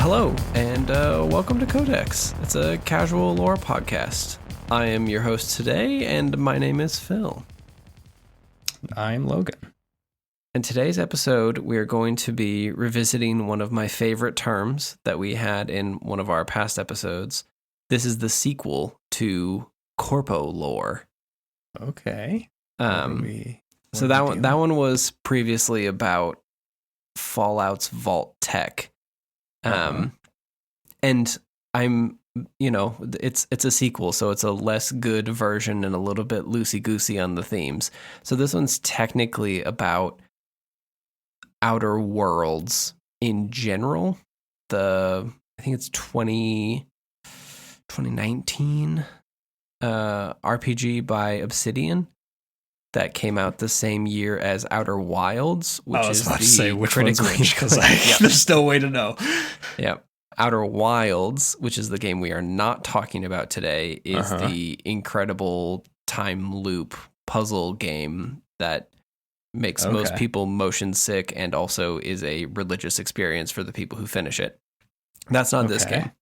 Hello, and welcome to Codex. It's a casual lore podcast. I am your host today, and my name is Phil. I'm Logan. In today's episode, we're going to be revisiting one of my favorite terms that we had in one of our past episodes. This is the sequel to CORPO LORE. Okay. So that one was previously about Fallout's Vault Tech. And I'm, it's a sequel, so it's a less good version and a little bit loosey-goosey on the themes. So this one's technically about Outer Worlds in general. I think it's 2019 RPG by Obsidian that came out the same year as Outer Wilds, which I was is about the to say which one's critically which, because there's no way to know. Yeah. Outer Wilds, which is the game we are not talking about today, is the incredible time loop puzzle game that makes most people motion sick and also is a religious experience for the people who finish it. That's not this game.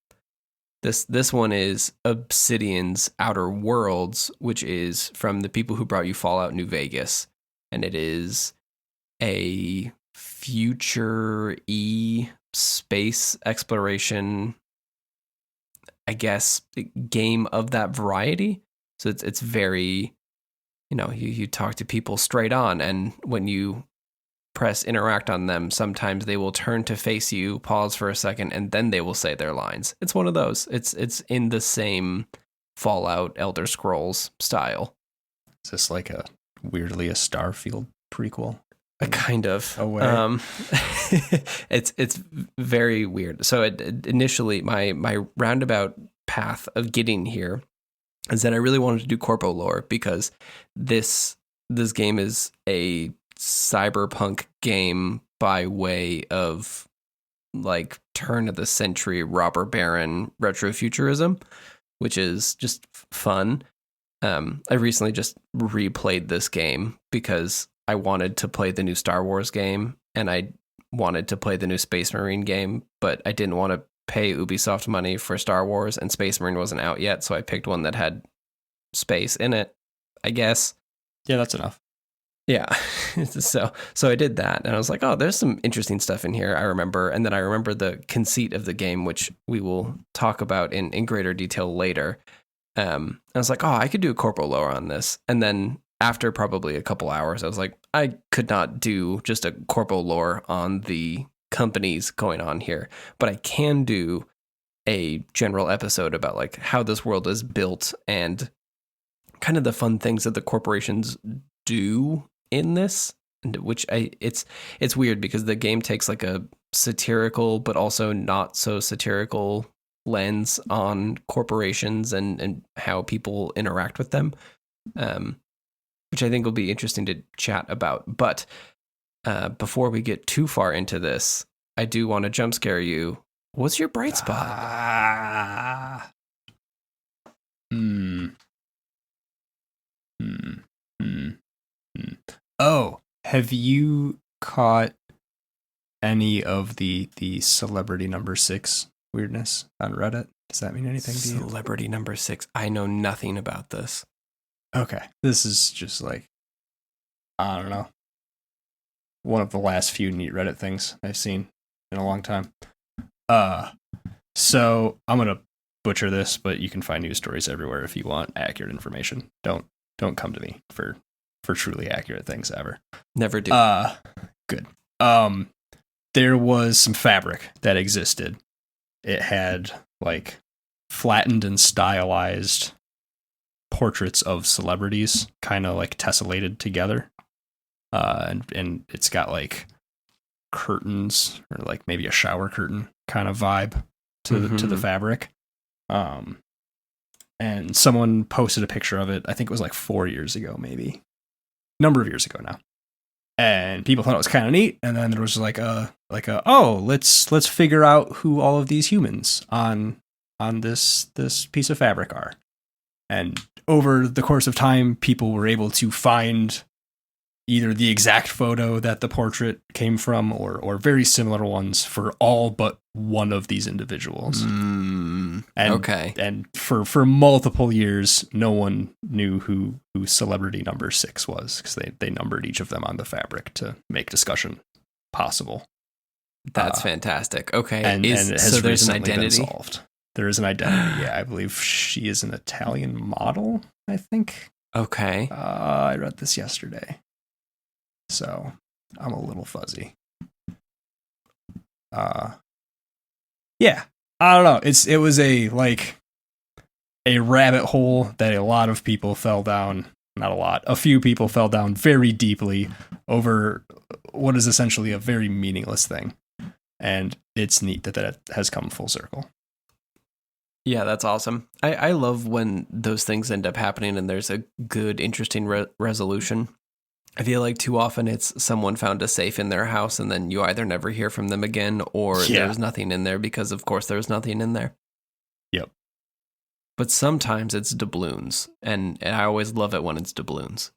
This one is Obsidian's Outer Worlds, which is from the people who brought you Fallout New Vegas. And it is a future-y space exploration, I guess, game of that variety. So it's very, you talk to people straight on, and when you press interact on them, sometimes they will turn to face you, pause for a second, and then they will say their lines. It's one of those. It's in the same Fallout Elder Scrolls style. Is this like a Starfield prequel? Kind of. Oh, way. It's very weird. So initially, my roundabout path of getting here is that I really wanted to do CORPO LORE because this game is a cyberpunk game by way of like turn of the century robber baron retro-futurism, which is just fun. I recently just replayed this game because I wanted to play the new Star Wars game and I wanted to play the new Space Marine game, but I didn't want to pay Ubisoft money for Star Wars, and Space Marine wasn't out yet, so I picked one that had space in it, I guess. Yeah, that's enough. Yeah. So I did that, and I was like, oh, there's some interesting stuff in here, I remember. And then I remember the conceit of the game, which we will talk about in greater detail later. I was like, oh, I could do a CORPO LORE on this. And then after probably a couple hours, I was like, I could not do just a CORPO LORE on the companies going on here, but I can do a general episode about like how this world is built and kind of the fun things that the corporations do in this, which it's weird because the game takes like a satirical but also not so satirical lens on corporations and how people interact with them, which I think will be interesting to chat about. But before we get too far into this, I do want to jump scare you. What's your bright spot? Oh, have you caught any of the celebrity number 6 weirdness on Reddit? Does that mean anything to you? Celebrity number 6. I know nothing about this. Okay. This is just like, I don't know, one of the last few neat Reddit things I've seen in a long time. So I'm going to butcher this, but you can find news stories everywhere if you want accurate information. Don't come to me for truly accurate things ever. Never do. Good. There was some fabric that existed. It had like flattened and stylized portraits of celebrities kind of like tessellated together. And it's got like curtains or like maybe a shower curtain kind of vibe to the fabric. And someone posted a picture of it. I think it was like 4 years ago, maybe. Number of years ago now. And people thought it was kind of neat. And then there was let's figure out who all of these humans on this piece of fabric are. And over the course of time, people were able to find, either the exact photo that the portrait came from or very similar ones for all but one of these individuals. And for multiple years, no one knew who celebrity number 6 was, because they numbered each of them on the fabric to make discussion possible. That's fantastic. Okay. And it has so there's an recently been identity solved. There is an identity. Yeah, I believe she is an Italian model, I think. Okay. I read this yesterday, so I'm a little fuzzy. Yeah, I don't know. It was a rabbit hole that a lot of people fell down. Not a lot. A few people fell down very deeply over what is essentially a very meaningless thing, and it's neat that has come full circle. Yeah, that's awesome. I love when those things end up happening and there's a good, interesting resolution. I feel like too often it's someone found a safe in their house and then you either never hear from them again or there's nothing in there because, of course, there's nothing in there. Yep. But sometimes it's doubloons, and I always love it when it's doubloons.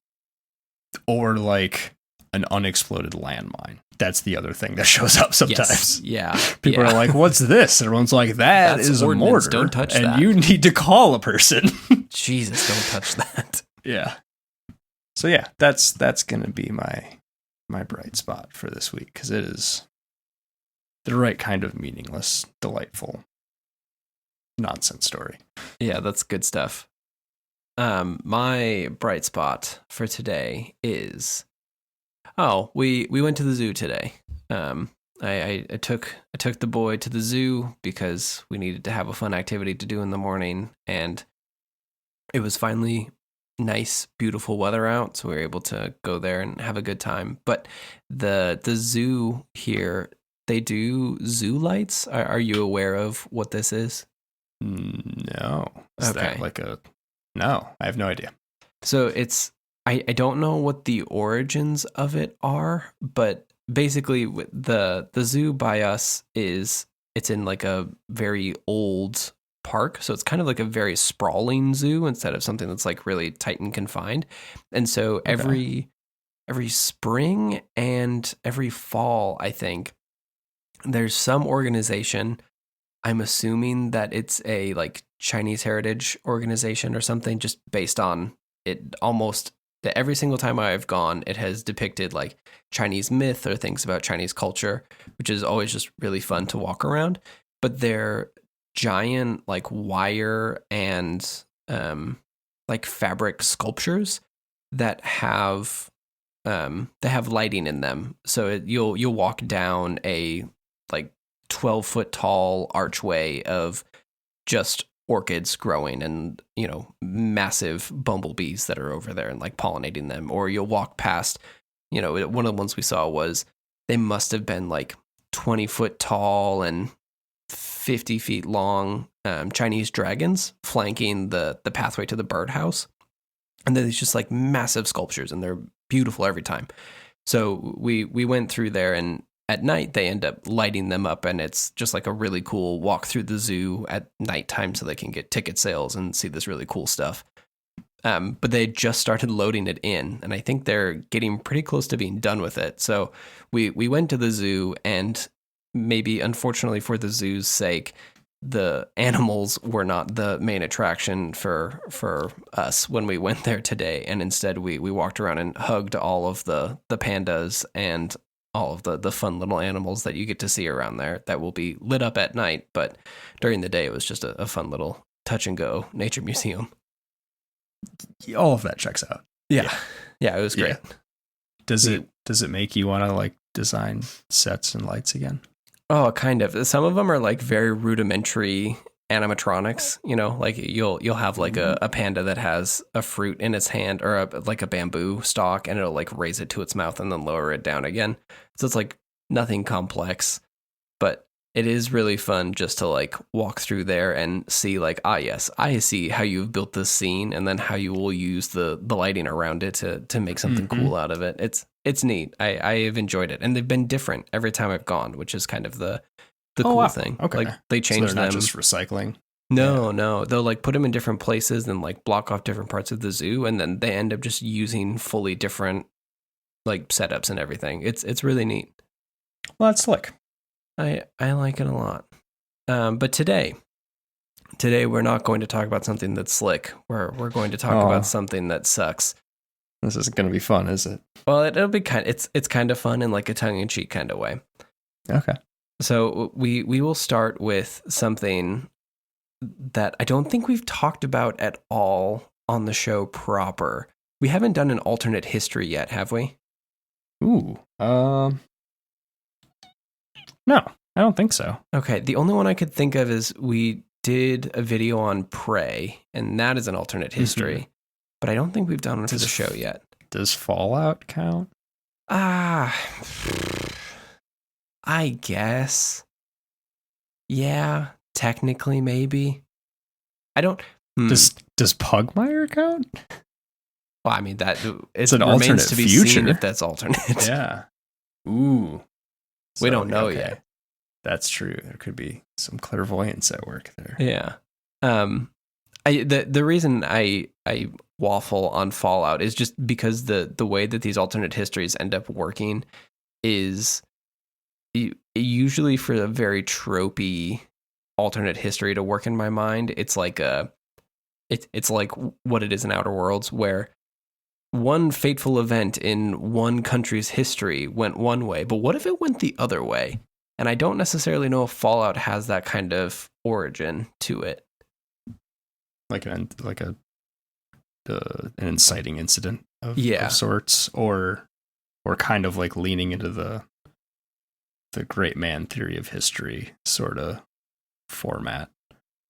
Or like an unexploded landmine. That's the other thing that shows up sometimes. Yes. Yeah. People are like, what's this? Everyone's like, that's a mortar. Don't touch that. And you need to call a person. Jesus, don't touch that. Yeah. So yeah, that's going to be my bright spot for this week, because it is the right kind of meaningless, delightful nonsense story. Yeah, that's good stuff. My bright spot for today is... we went to the zoo today. I took the boy to the zoo because we needed to have a fun activity to do in the morning, and it was finally nice, beautiful weather out, so we were able to go there and have a good time. But the zoo here, they do zoo lights. Are you aware of what this is? No. Is okay. that No, I have no idea. So I don't know what the origins of it are, but basically the zoo by us it's in like a very old park. So it's kind of like a very sprawling zoo instead of something that's like really tight and confined. And so every spring and every fall, I think, there's some organization. I'm assuming that it's a like Chinese heritage organization or something, just based on it almost... that every single time I've gone, it has depicted like Chinese myth or things about Chinese culture, which is always just really fun to walk around. But they're giant like wire and like fabric sculptures that have lighting in them. So you'll walk down a like 12-foot tall archway of just orchids growing and, massive bumblebees that are over there and like pollinating them. Or you'll walk past, one of the ones we saw was, they must have been like 20-foot tall and 50 feet long Chinese dragons flanking the pathway to the birdhouse. And then it's just like massive sculptures, and they're beautiful every time. So we went through there, and at night they end up lighting them up, and it's just like a really cool walk through the zoo at nighttime so they can get ticket sales and see this really cool stuff. But they just started loading it in, and I think they're getting pretty close to being done with it. So we went to the zoo, and maybe unfortunately for the zoo's sake, the animals were not the main attraction for us when we went there today. And instead we walked around and hugged all of the pandas and all of the fun little animals that you get to see around there that will be lit up at night. But during the day, it was just a fun little touch and go nature museum. All of that checks out. Yeah, it was great. Yeah. Does it make you want to like design sets and lights again? Oh, kind of. Some of them are like very rudimentary animatronics, like you'll have like a panda that has a fruit in its hand, or like a bamboo stalk, and it'll like raise it to its mouth and then lower it down again. So it's like nothing complex, but it is really fun just to like walk through there and see like, yes, I see how you've built this scene, and then how you will use the lighting around it to make something cool out of it. It's neat. I have enjoyed it, and they've been different every time I've gone, which is kind of the cool thing. Okay. Like they change them. Not just recycling. No. They'll like put them in different places and like block off different parts of the zoo, and then they end up just using fully different like setups and everything. It's really neat. Well, that's slick. I like it a lot. But today we're not going to talk about something that's slick. We're going to talk about something that sucks. This isn't going to be fun, is it? Well, it'll be it's kind of fun in like a tongue-in-cheek kind of way. Okay. So we will start with something that I don't think we've talked about at all on the show proper. We haven't done an alternate history yet, have we? Ooh. No, I don't think so. Okay, the only one I could think of is we did a video on Prey, and that is an alternate history. Mm-hmm. But I don't think we've done one for the show yet. Does Fallout count? I guess. Yeah, technically, maybe. I don't. Does Pugmire count? Well, I mean that it's an alternate to be future. Seen if that's alternate. Yeah. Ooh. We don't know yet. That's true. There could be some clairvoyance at work there. Yeah. The reason I waffle on Fallout is just because the way that these alternate histories end up working is usually for a very tropey alternate history to work in my mind. It's like it's like what it is in Outer Worlds, where one fateful event in one country's history went one way, but what if it went the other way? And I don't necessarily know if Fallout has that kind of origin to it. Like an inciting incident of sorts, or kind of like leaning into the great man theory of history sort of format.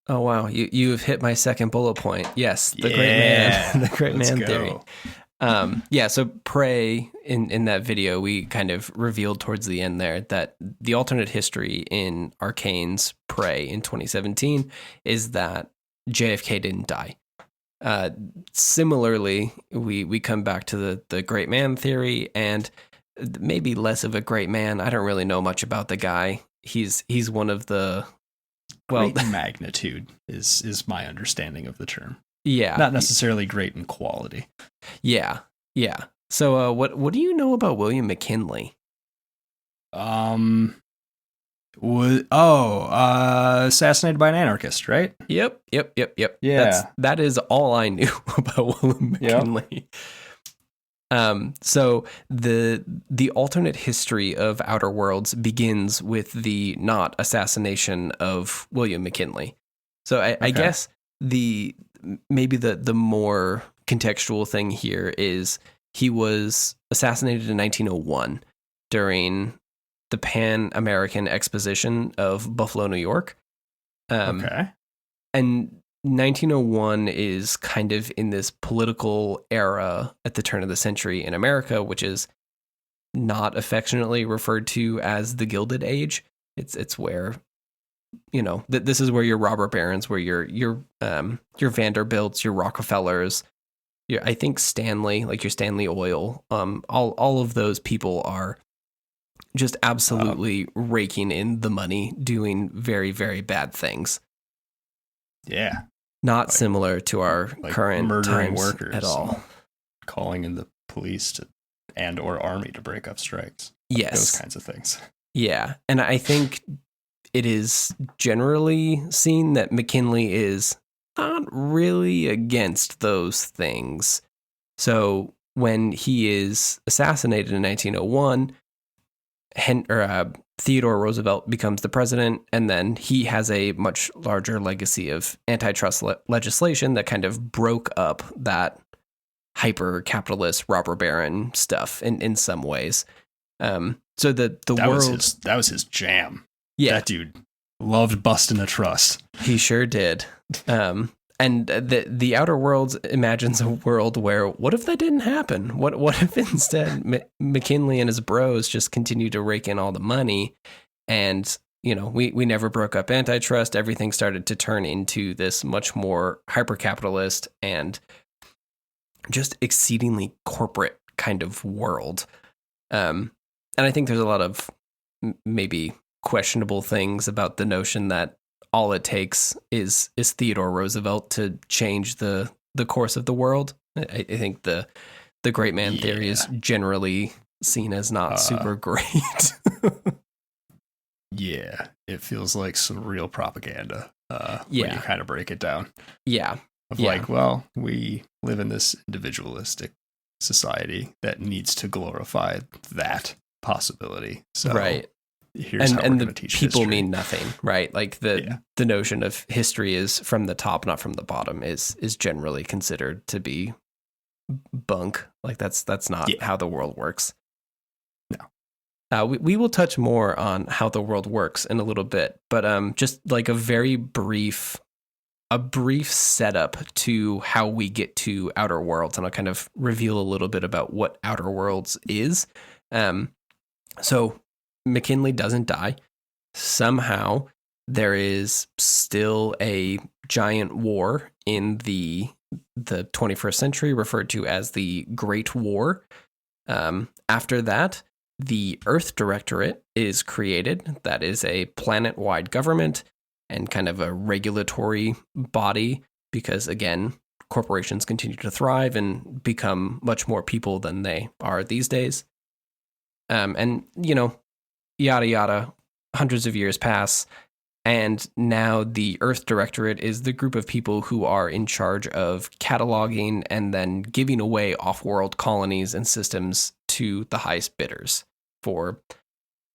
Oh wow, you've hit my second bullet point. Yes, the great man theory. So Prey, in that video, we kind of revealed towards the end there that the alternate history in Arcane's Prey in 2017 is that JFK didn't die. Similarly, we come back to the great man theory, and maybe less of a great man. I don't really know much about the guy. He's one of the great magnitude is my understanding of the term. Yeah, not necessarily great in quality. Yeah. So, what do you know about William McKinley? Assassinated by an anarchist, right? Yep. Yeah, that is all I knew about William McKinley. Yep. So the alternate history of Outer Worlds begins with the not assassination of William McKinley. So I guess maybe the more contextual thing here is he was assassinated in 1901 during the Pan-American Exposition of Buffalo, New York. And 1901 is kind of in this political era at the turn of the century in America, which is not affectionately referred to as the Gilded Age. It's where, this is where your robber barons, where your Vanderbilts, your Rockefellers, I think Stanley, like your Stanley Oil, all of those people are just absolutely raking in the money, doing very, very bad things. Yeah. Not similar to our current murdering times workers at all. Calling in the police and or army to break up strikes. Yes. Those kinds of things. Yeah. And I think it is generally seen that McKinley is not really against those things. So when he is assassinated in 1901, Theodore Roosevelt becomes the president, and then he has a much larger legacy of antitrust legislation that kind of broke up that hyper-capitalist robber baron stuff in some ways. So that was his jam. Yeah, that dude loved busting a trust. He sure did. And the Outer Worlds imagines a world where, what if that didn't happen? What if instead McKinley and his bros just continued to rake in all the money, and we never broke up antitrust. Everything started to turn into this much more hyper-capitalist and just exceedingly corporate kind of world. And I think there's a lot of maybe questionable things about the notion that all it takes is Theodore Roosevelt to change the course of the world. I think the great man theory is generally seen as not super great. Yeah, it feels like some real propaganda when Yeah. you kind of break it down. Yeah. Of Yeah. like, well, we live in this individualistic society that needs to glorify that possibility. So Right. here's how we're And going the to teach people history. mean nothing, right? Like the notion of history is from the top, not from the bottom, is generally considered to be bunk. Like that's not how the world works. No. We will touch more on how the world works in a little bit, but just like a very brief setup to how we get to Outer Worlds, and I'll kind of reveal a little bit about what Outer Worlds is. So McKinley doesn't die. Somehow there is still a giant war in the 21st century, referred to as the Great War. After that, the Earth Directorate is created. That is a planet-wide government and kind of a regulatory body because, again, corporations continue to thrive and become much more people than they are these days. And, yada, yada, hundreds of years pass. And now the Earth Directorate is the group of people who are in charge of cataloging and then giving away off-world colonies and systems to the highest bidders for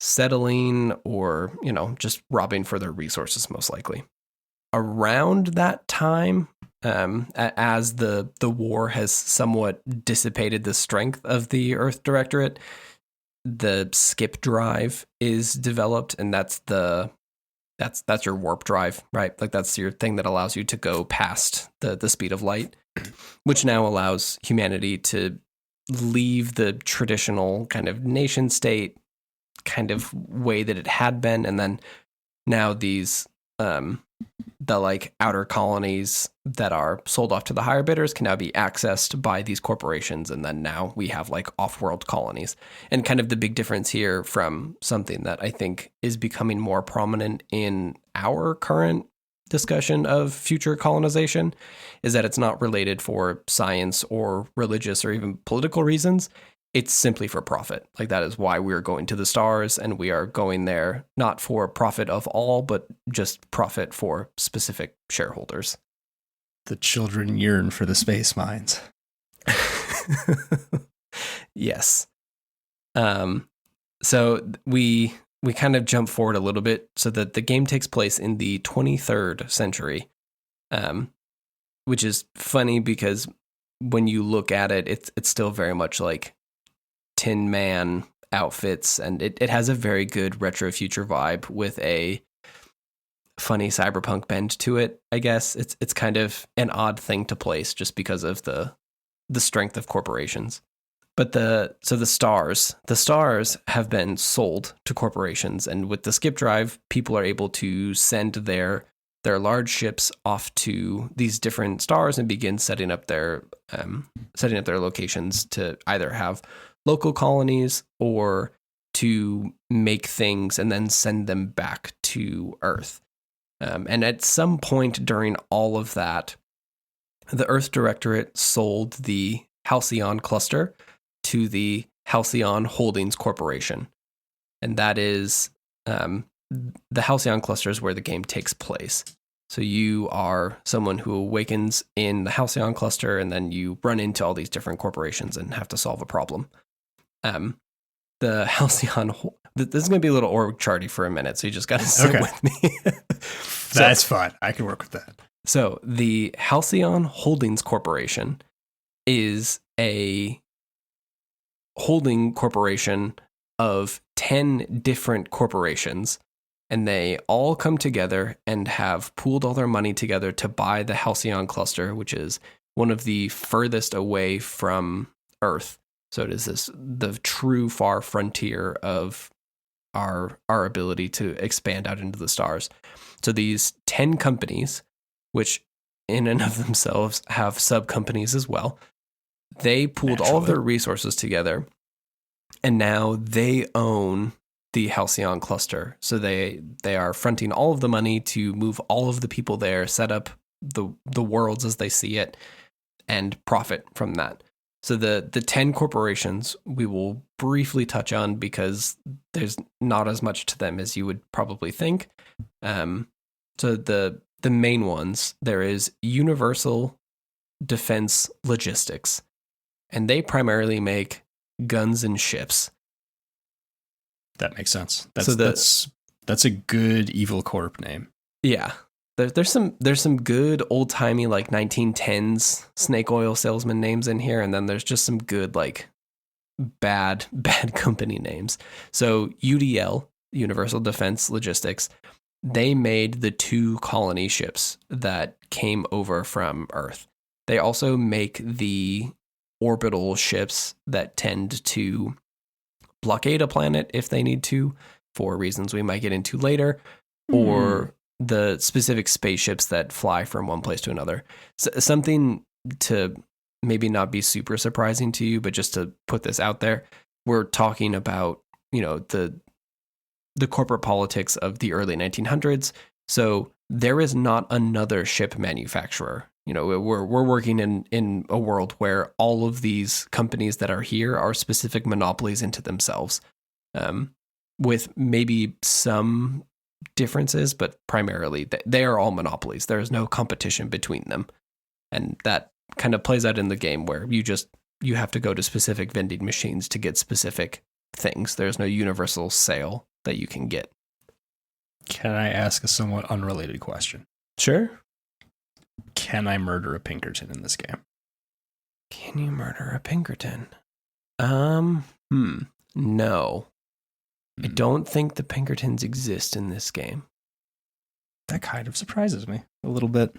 settling or, just robbing for their resources, most likely. Around that time, as the war has somewhat dissipated the strength of the Earth Directorate, the skip drive is developed, and that's your warp drive, right? Like that's your thing that allows you to go past the speed of light, which now allows humanity to leave the traditional kind of nation state kind of way that it had been. And then now these, the like outer colonies that are sold off to the higher bidders can now be accessed by these corporations. And then now we have like off-world colonies. And kind of the big difference here from something that I think is becoming more prominent in our current discussion of future colonization is that it's not related for science or religious or even political reasons. It's simply for profit. Like that is why we're going to the stars, and we are going there not for profit of all, but just profit for specific shareholders. The children yearn for the space mines. Yes. So we kind of jump forward a little bit so that the game takes place in the 23rd century, which is funny because when you look at it, it's still very much like Tin Man outfits, and it has a very good retro future vibe with a funny cyberpunk bend to it. I guess it's kind of an odd thing to place just because of the strength of corporations. But the stars have been sold to corporations, and with the skip drive, people are able to send their large ships off to these different stars and begin setting up their locations to either have local colonies or to make things and then send them back to Earth. And at some point during all of that, the Earth Directorate sold the Halcyon cluster to the Halcyon Holdings Corporation. And that is the Halcyon cluster is where the game takes place. So you are someone who awakens in the Halcyon cluster, and then you run into all these different corporations and have to solve a problem. The Halcyon, this is going to be a little org charty for a minute, so you just got to sit with me. That's fine. I can work with that. So the Halcyon Holdings Corporation is a holding corporation of 10 different corporations, and they all come together and have pooled all their money together to buy the Halcyon cluster, which is one of the furthest away from Earth. So it is the true far frontier of our ability to expand out into the stars. So these 10 companies, which in and of themselves have sub-companies as well, they pooled all of their resources together, and now they own the Halcyon cluster. So they are fronting all of the money to move all of the people there, set up the worlds as they see it, and profit from that. So the 10 corporations we will briefly touch on because there's not as much to them as you would probably think. So the main ones, there is Universal Defense Logistics, and they primarily make guns and ships. That makes sense. That's a good evil corp name. Yeah. There's some good old timey like 1910s snake oil salesman names in here, and then there's just some good like bad company names. So UDL, Universal Defense Logistics, they made the 2 colony ships that came over from Earth. They also make the orbital ships that tend to blockade a planet if they need to, for reasons we might get into later, or the specific spaceships that fly from one place to another. So something to maybe not be super surprising to you, but just to put this out there, we're talking about, the corporate politics of the early 1900s. So there is not another ship manufacturer. We're working in a world where all of these companies that are here are specific monopolies into themselves, with maybe some differences, but primarily they are all monopolies. There is no competition between them. And that kind of plays out in the game where you have to go to specific vending machines to get specific things. There's no universal sale that you can get. Can I ask a somewhat unrelated question? Sure. Can I murder a Pinkerton in this game? Can you murder a Pinkerton? No. I don't think the Pinkertons exist in this game. That kind of surprises me a little bit.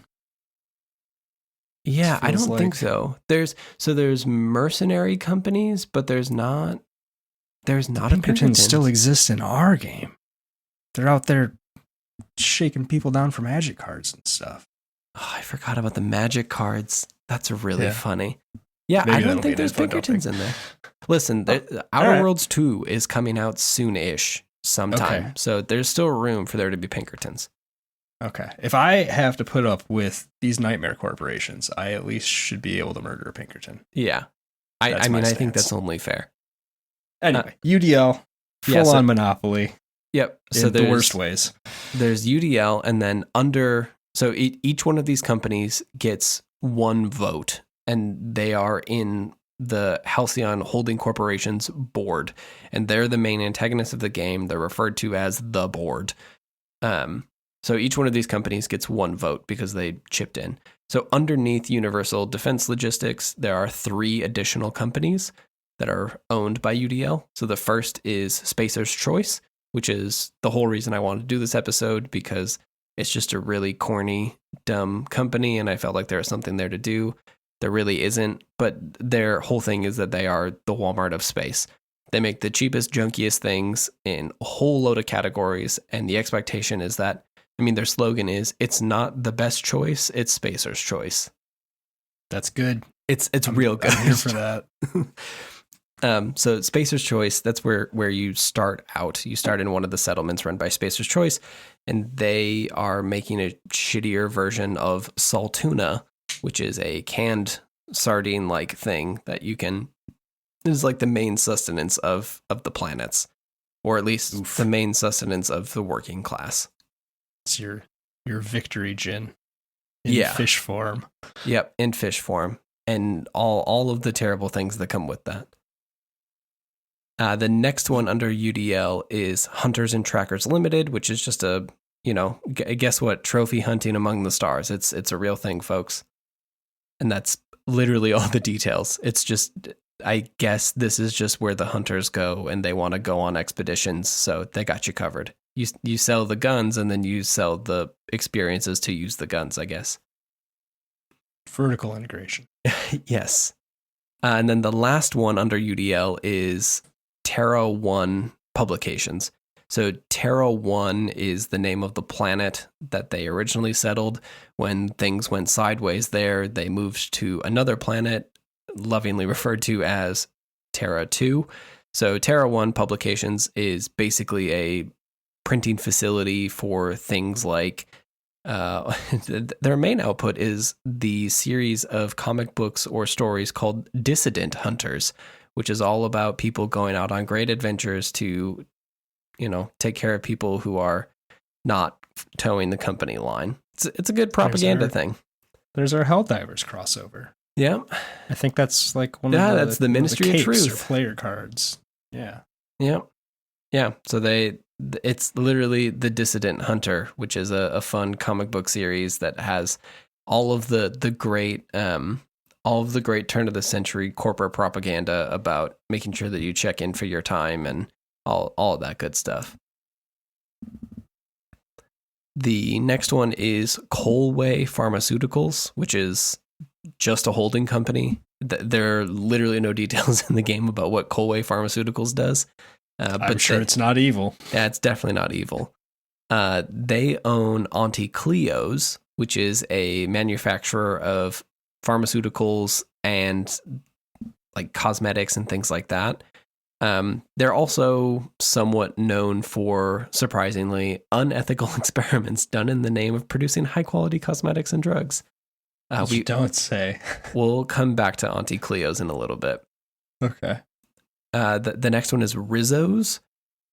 Yeah, I don't think so. There's mercenary companies, but there's not a Pinkerton still exists in our game. They're out there shaking people down for magic cards and stuff. Oh, I forgot about the magic cards. That's really funny. Yeah, maybe I don't think there's Pinkertons in there. Listen, Outer Worlds 2 is coming out soon-ish sometime. Okay. So there's still room for there to be Pinkertons. Okay. If I have to put up with these nightmare corporations, I at least should be able to murder a Pinkerton. Yeah. I think that's only fair. Anyway, UDL, full-on monopoly. Yep. So in the worst ways. There's UDL, and then so each one of these companies gets 1 vote, and they are in the Halcyon Holding Corporation's board, and they're the main antagonists of the game. They're referred to as the board. So each one of these companies gets 1 vote because they chipped in. So underneath Universal Defense Logistics, there are 3 additional companies that are owned by UDL. So the first is Spacer's Choice, which is the whole reason I wanted to do this episode, because it's just a really corny, dumb company, and I felt like there was something there to do. There really isn't, but their whole thing is that they are the Walmart of space. They make the cheapest, junkiest things in a whole load of categories, and the expectation is that, their slogan is, it's not the best choice, it's Spacer's Choice. That's good. It's real good. I'm here for that. So Spacer's Choice, that's where you start out. You start in one of the settlements run by Spacer's Choice, and they are making a shittier version of Saltuna, which is a canned sardine-like thing that you can... This is like the main sustenance of the planets, or at least the main sustenance of the working class. It's your victory gin in fish form. Yep, in fish form, and all of the terrible things that come with that. The next one under UDL is Hunters and Trackers Limited, which is just a, guess what, trophy hunting among the stars. It's a real thing, folks. And that's literally all the details. It's just, I guess this is just where the hunters go, and they want to go on expeditions, so they got you covered. You sell the guns, and then you sell the experiences to use the guns, I guess. Vertical integration. Yes. And then the last one under UDL is Terra 1 Publications. So Terra 1 is the name of the planet that they originally settled. When things went sideways there, they moved to another planet, lovingly referred to as Terra 2. So Terra 1 Publications is basically a printing facility for things like their main output is the series of comic books or stories called Dissident Hunters, which is all about people going out on great adventures to, take care of people who are not towing the company line. It's a good propaganda thing. There's our Helldivers crossover. Yeah. I think that's like one of the... that's the Ministry of Truth. Or player cards. Yeah. Yeah. Yeah. So it's literally the Dissident Hunter, which is a fun comic book series that has all of the great turn of the century corporate propaganda about making sure that you check in for your time and all of that good stuff. The next one is Colway Pharmaceuticals, which is just a holding company. There are literally no details in the game about what Colway Pharmaceuticals does. But I'm sure it's not evil. Yeah, it's definitely not evil. They own Auntie Cleo's, which is a manufacturer of pharmaceuticals and like cosmetics and things like that. They're also somewhat known for, surprisingly, unethical experiments done in the name of producing high-quality cosmetics and drugs. You don't say. We'll come back to Auntie Cleo's in a little bit. Okay. The next one is Rizzo's,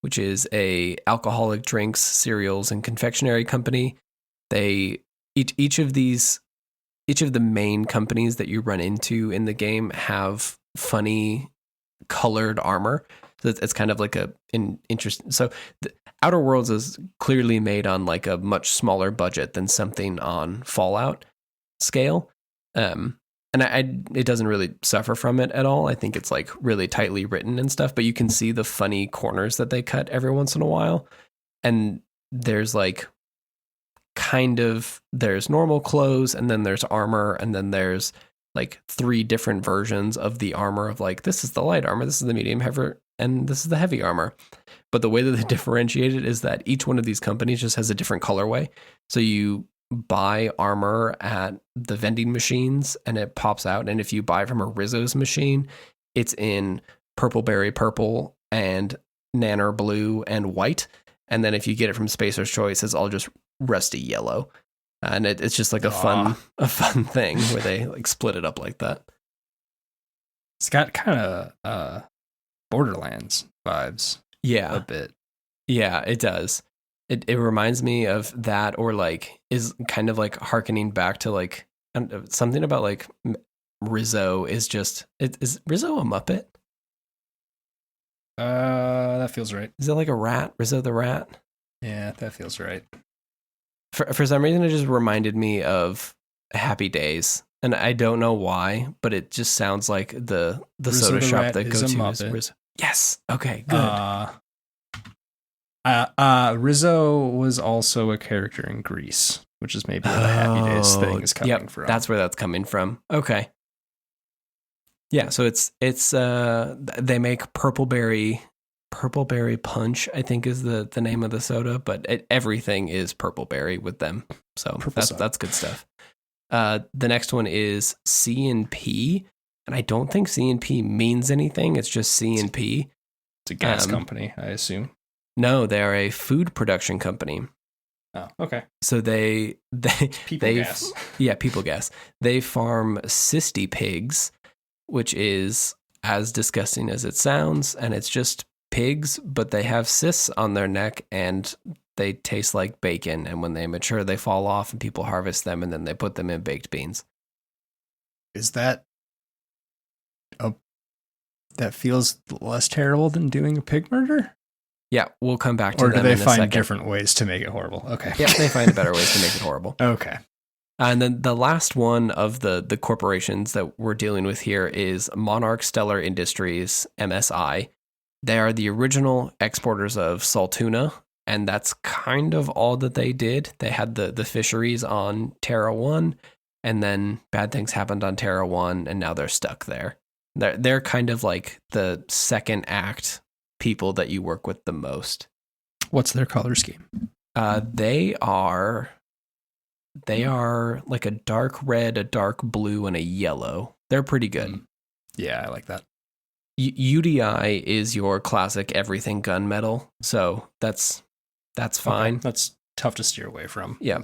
which is a alcoholic drinks, cereals, and confectionery company. Each of the main companies that you run into in the game have funny colored armor. So it's kind of like an interesting. So the Outer Worlds is clearly made on like a much smaller budget than something on Fallout scale. And it doesn't really suffer from it at all. I think it's like really tightly written and stuff, but you can see the funny corners that they cut every once in a while. And there's like there's normal clothes, and then there's armor, and then there's like 3 different versions of the armor of like, this is the light armor, this is the medium heavy, and this is the heavy armor. But the way that they differentiate it is that each one of these companies just has a different colorway. So you buy armor at the vending machines and it pops out. And if you buy from a Rizzo's machine, it's in purple berry purple and nanner blue and white. And then if you get it from Spacer's Choice, it's all just rusty yellow. And it's just like a fun thing where they like split it up like that. It's got kind of Borderlands vibes. Yeah. A bit. Yeah, it does. It reminds me of that, or like is kind of like harkening back to like something about like Rizzo is Rizzo a Muppet? That feels right. Is it like a rat? Rizzo the Rat? Yeah, that feels right. For some reason, it just reminded me of Happy Days, and I don't know why, but it just sounds like the soda shop that go to is Rizzo. Yes. Okay. Good. Rizzo was also a character in Grease, which is maybe where the Happy Days thing is coming from. That's where that's coming from. Okay. Yeah, so it's they make Purple Berry Punch, I think is the name of the soda, but everything is Purple Berry with them. So that's good stuff. The next one is C&P, and I don't think C&P means anything. It's just C&P. It's a gas company, I assume. No, they're a food production company. Oh, okay. So they people gas. Yeah, people gas. They farm cysty pigs, which is as disgusting as it sounds, and it's just pigs, but they have cysts on their neck and they taste like bacon, and when they mature they fall off and people harvest them and then they put them in baked beans. Is that that feels less terrible than doing a pig murder? Yeah, we'll come back to them. Or do they find different ways to make it horrible? Okay. Yeah, they find better ways to make it horrible. Okay. And then the last one of the corporations that we're dealing with here is Monarch Stellar Industries, MSI. They are the original exporters of Saltuna, and that's kind of all that they did. They had the fisheries on Terra 1, and then bad things happened on Terra 1, and now they're stuck there. They're kind of like the second act people that you work with the most. What's their color scheme? They are like a dark red, a dark blue, and a yellow. They're pretty good. Yeah, I like that. UDI is your classic everything gunmetal, so that's fine. Okay. That's tough to steer away from. Yeah.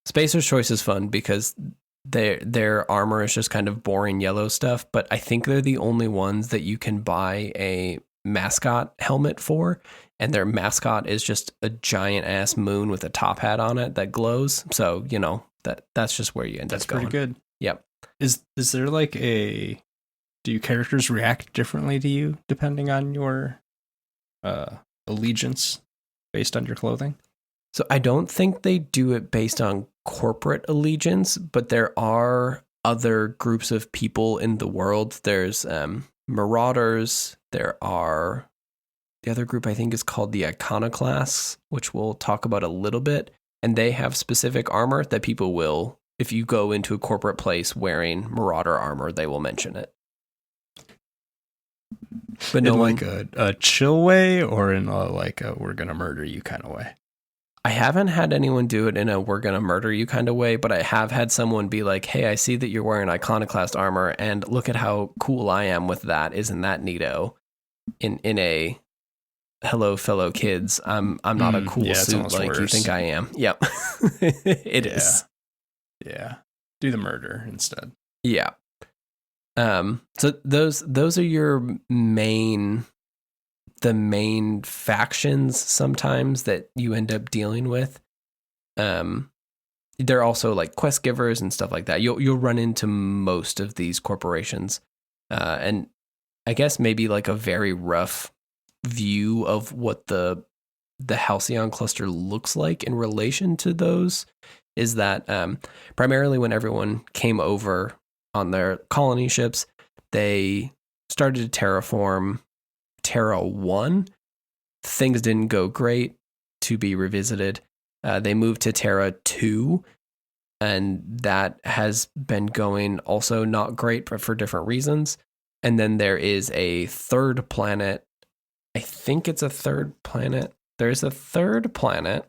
Spacer's Choice is fun because their armor is just kind of boring yellow stuff, but I think they're the only ones that you can buy a mascot helmet for, and their mascot is just a giant ass moon with a top hat on it that glows. So, that's just where you end up going. That's pretty good. Yep. Is there like do your characters react differently to you depending on your allegiance based on your clothing? So I don't think they do it based on corporate allegiance, but there are other groups of people in the world. There's Marauders. There are the other group I think is called the Iconoclasts, which we'll talk about a little bit. And they have specific armor that people will, if you go into a corporate place wearing Marauder armor, they will mention it. But no one, like a chill way, or in a we're gonna murder you kind of way? I haven't had anyone do it in a we're gonna murder you kind of way, but I have had someone be like, hey, I see that you're wearing Iconoclast armor, and look at how cool I am with that. Isn't that neato? In a hello, fellow kids, I'm not a cool suit like worse. You think I am. Yep. It is. Yeah. Do the murder instead. Yeah. So those are your main factions sometimes that you end up dealing with. They're also like quest givers and stuff like that. You'll run into most of these corporations. And I guess maybe like a very rough view of what the Halcyon cluster looks like in relation to those is that primarily when everyone came over on their colony ships, they started to terraform Terra 1. Things didn't go great, to be revisited. They moved to Terra 2, and that has been going also not great, but for different reasons. And then there is a third planet. I think it's a third planet. There's a third planet.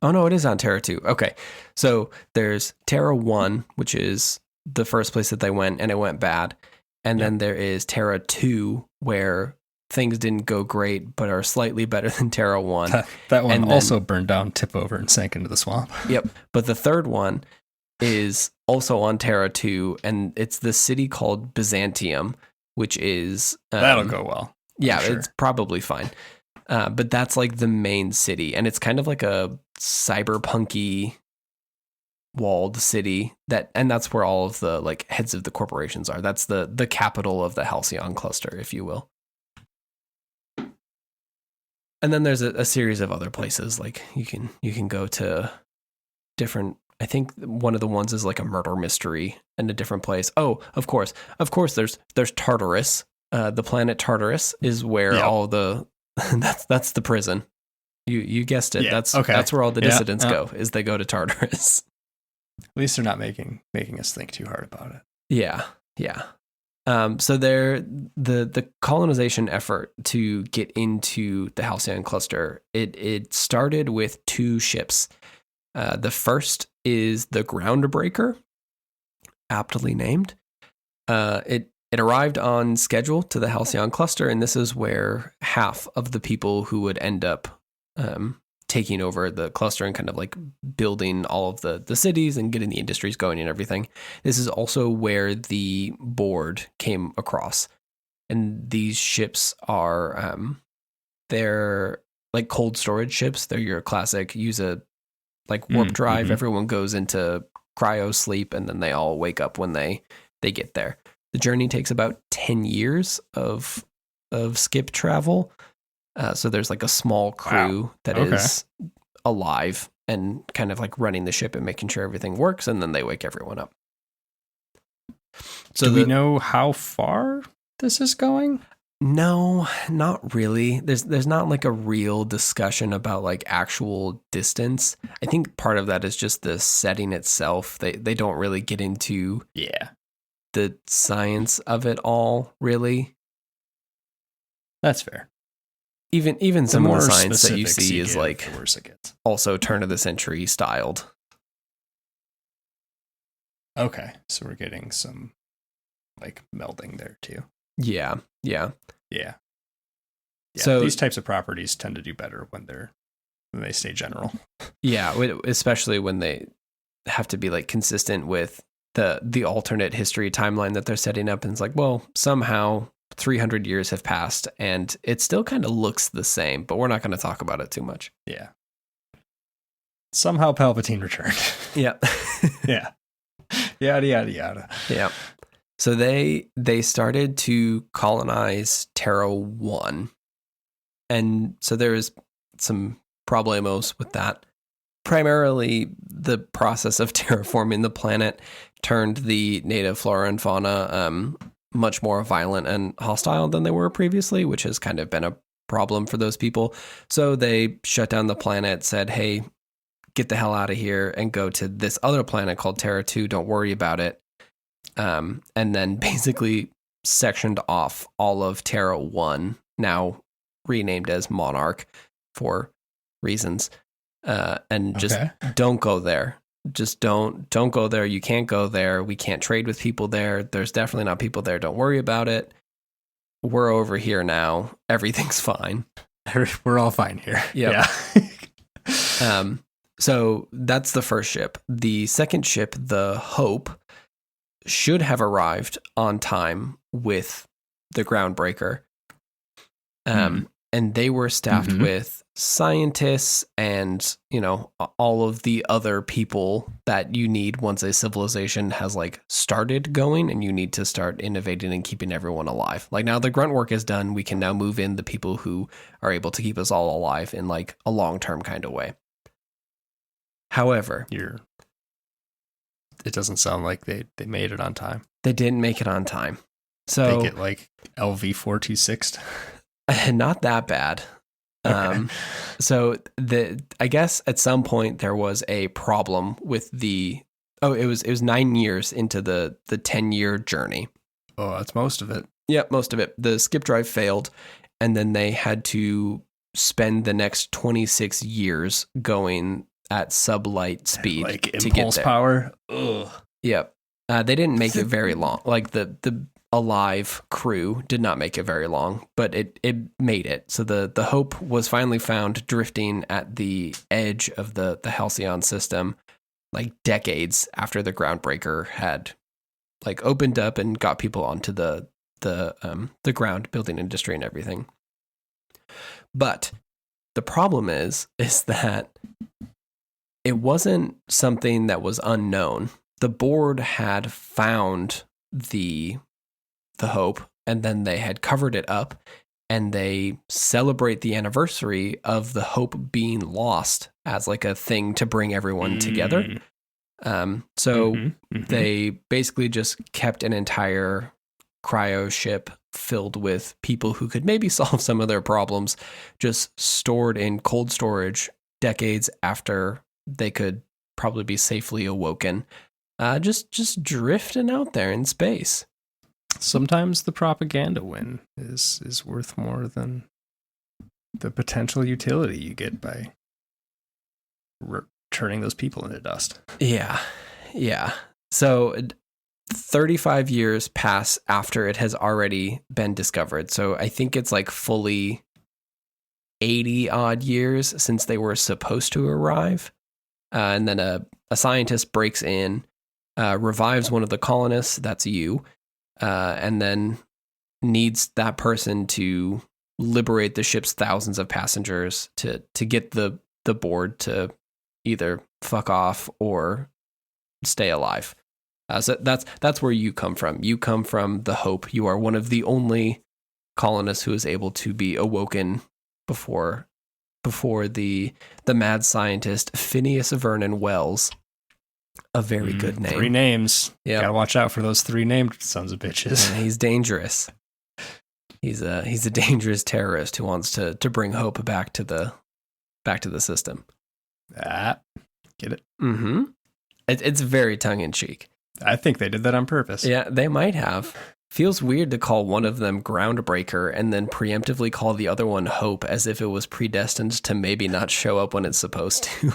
Oh, no, it is on Terra 2. Okay. So there's Terra 1, which is the first place that they went, and it went bad. And then there is Terra 2, where things didn't go great, but are slightly better than Terra 1. That one also burned down, tip over, and sank into the swamp. Yep. But the third one is also on Terra 2, and it's the city called Byzantium, which is... that'll go well. Yeah, sure. It's probably fine. But that's like the main city, and it's kind of like a cyberpunky walled city and that's where all of the like heads of the corporations are. That's the capital of the Halcyon cluster, if you will. And then there's a series of other places like you can go to different. I think one of the ones is like a murder mystery in a different place. Oh, of course, there's Tartarus. The planet Tartarus is where all the that's the prison. You guessed it. Yeah, that's where all the dissidents go. Is they go to Tartarus. At least they're not making us think too hard about it. Yeah. So the colonization effort to get into the Halcyon cluster, it started with 2 ships. The first is the Groundbreaker, aptly named. It arrived on schedule to the Halcyon cluster, and this is where half of the people who would end up taking over the cluster and kind of like building all of the cities and getting the industries going and everything. This is also where the board came across. And these ships are, they're like cold storage ships. They're your classic, use a like warp drive. Mm-hmm. Everyone goes into cryo sleep and then they all wake up when they get there. The journey takes about 10 years of skip travel. So there's like a small crew that is alive and kind of like running the ship and making sure everything works, and then they wake everyone up. So do we know how far this is going? No, not really. There's not like a real discussion about like actual distance. I think part of that is just the setting itself. They don't really get into the science of it all, really. That's fair. Even some of the science that you see is like also turn of the century styled. Okay, so we're getting some like melding there too. Yeah. So these types of properties tend to do better when they stay general. Yeah, especially when have to be like consistent with the alternate history timeline that they're setting up. And it's like, well, somehow 300 years have passed and it still kind of looks the same, but we're not going to talk about it too much. Yeah. Somehow Palpatine returned. Yeah. Yeah. Yada, yada, yada. Yeah. So they started to colonize Terra 1. And so there's some problemos with that. Primarily, the process of terraforming the planet turned the native flora and fauna much more violent and hostile than they were previously, which has kind of been a problem for those people. So they shut down the planet, said, hey, get the hell out of here and go to this other planet called Terra 2. Don't worry about it. And then basically sectioned off all of Terra 1, now renamed as Monarch for reasons. And just don't go there. Just don't go there. You can't go there. We can't trade with people there. There's definitely not people there. Don't worry about it. We're over here now. Everything's fine. We're all fine here. Yep. Yeah. So that's the first ship. The second ship, the Hope, should have arrived on time with the Groundbreaker. And they were staffed with scientists and, all of the other people that you need once a civilization has like started going and you need to start innovating and keeping everyone alive. Like now the grunt work is done. We can now move in the people who are able to keep us all alive in like a long-term kind of way. However, it doesn't sound like they made it on time. They didn't make it on time. So they get like LV-426. Not that bad. Okay. So I guess at some point there was a problem with it was 9 years into the 10-year journey. Oh, that's most of it. Yeah, most of it. The skip drive failed, and then they had to spend the next 26 years going at sublight speed like to impulse get there. Power. Ugh. Yep. They didn't make it very long. Like the alive crew did not make it very long, but it made it. So the Hope was finally found drifting at the edge of the Halcyon system, like decades after the Groundbreaker had like opened up and got people onto the ground, building industry and everything. But the problem is that it wasn't something that was unknown. The board had found the Hope, and then they had covered it up, and they celebrate the anniversary of the Hope being lost as like a thing to bring everyone together. They basically just kept an entire cryo ship filled with people who could maybe solve some of their problems, just stored in cold storage decades after they could probably be safely awoken, just drifting out there in space. Sometimes the propaganda win is worth more than the potential utility you get by turning those people into dust. Yeah. So 35 years pass after it has already been discovered. So I think it's like fully 80 odd years since they were supposed to arrive. And then a scientist breaks in, revives one of the colonists, that's you, and then needs that person to liberate the ship's thousands of passengers to get the board to either fuck off or stay alive. So that's where you come from. You come from the Hope. You are one of the only colonists who is able to be awoken before the mad scientist Phineas Vernon Wells. A very good name. 3 names. Yeah, gotta watch out for those 3 named sons of bitches. And he's dangerous. He's a dangerous terrorist who wants to bring Hope back to the system. Get it? Mm-hmm. It's very tongue in cheek. I think they did that on purpose. Yeah, they might have. Feels weird to call one of them Groundbreaker and then preemptively call the other one Hope, as if it was predestined to maybe not show up when it's supposed to.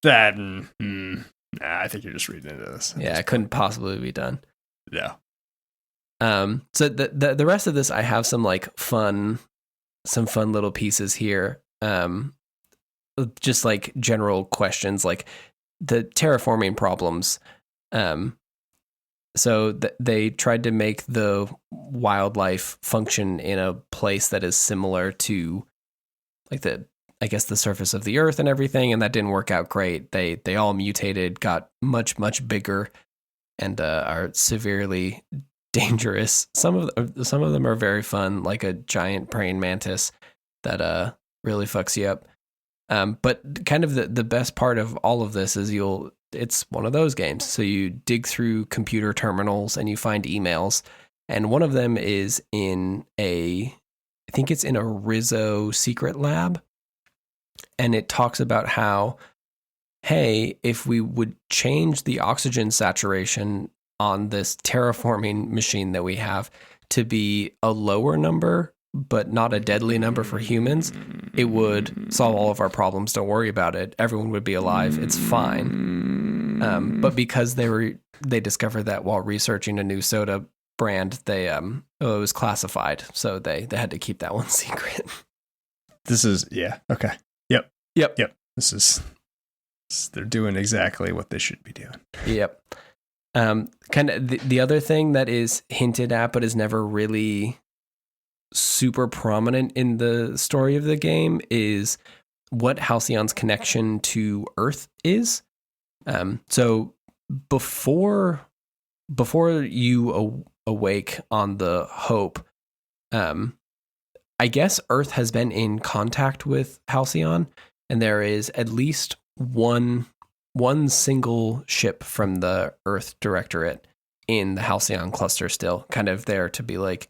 I think you're just reading into this. Yeah, it couldn't possibly be done. Yeah. So the rest of this, I have some fun little pieces here. just like general questions, like the terraforming problems. So they tried to make the wildlife function in a place that is similar to like the surface of the earth and everything, and that didn't work out great. They all mutated, got much bigger, and are severely dangerous. Some of them are very fun, like a giant praying mantis that really fucks you up. But kind of the best part of all of this is it's one of those games. So you dig through computer terminals and you find emails, and one of them is I think it's in a Rizzo secret lab, and it talks about how, hey, if we would change the oxygen saturation on this terraforming machine that we have to be a lower number, but not a deadly number for humans, it would solve all of our problems. Don't worry about it. Everyone would be alive. It's fine. But because they discovered that while researching a new soda brand, it was classified, so they had to keep that one secret. This is okay. Yep. They're doing exactly what they should be doing. Yep. Kind of the other thing that is hinted at but is never really super prominent in the story of the game is what Halcyon's connection to Earth is. So before you awake on the Hope, I guess Earth has been in contact with Halcyon, and there is at least one single ship from the Earth Directorate in the Halcyon cluster still, kind of there to be like,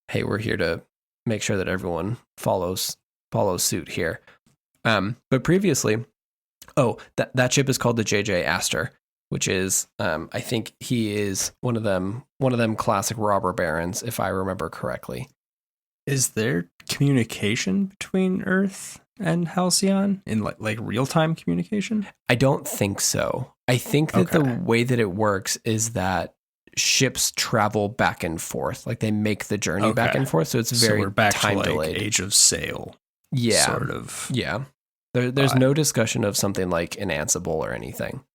hey, we're here to make sure that everyone follows suit here. But previously, that ship is called the JJ Astor, which is, I think he is one of them classic robber barons, if I remember correctly. Is there communication between Earth and Halcyon in like real-time communication? I don't think so. I think that the way that it works is that ships travel back and forth, like they make the journey back and forth, so it's very we're back time to delayed. Age of Sail, sort of. Yeah, there's no discussion of something like an Ansible or anything.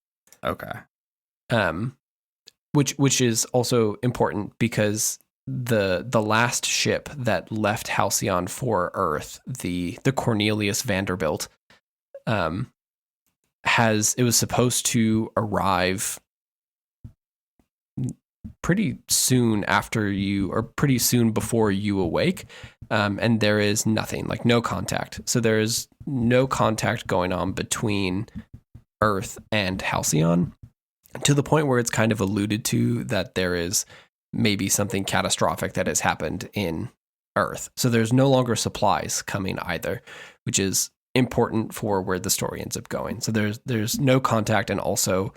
Which is also important because the last ship that left Halcyon for Earth, the Cornelius Vanderbilt, it was supposed to arrive pretty soon pretty soon before you awake, and there is nothing, like no contact. So there is no contact going on between Earth and Halcyon, to the point where it's kind of alluded to that there is maybe something catastrophic that has happened in Earth. So there's no longer supplies coming either, which is important for where the story ends up going. So there's no contact, and also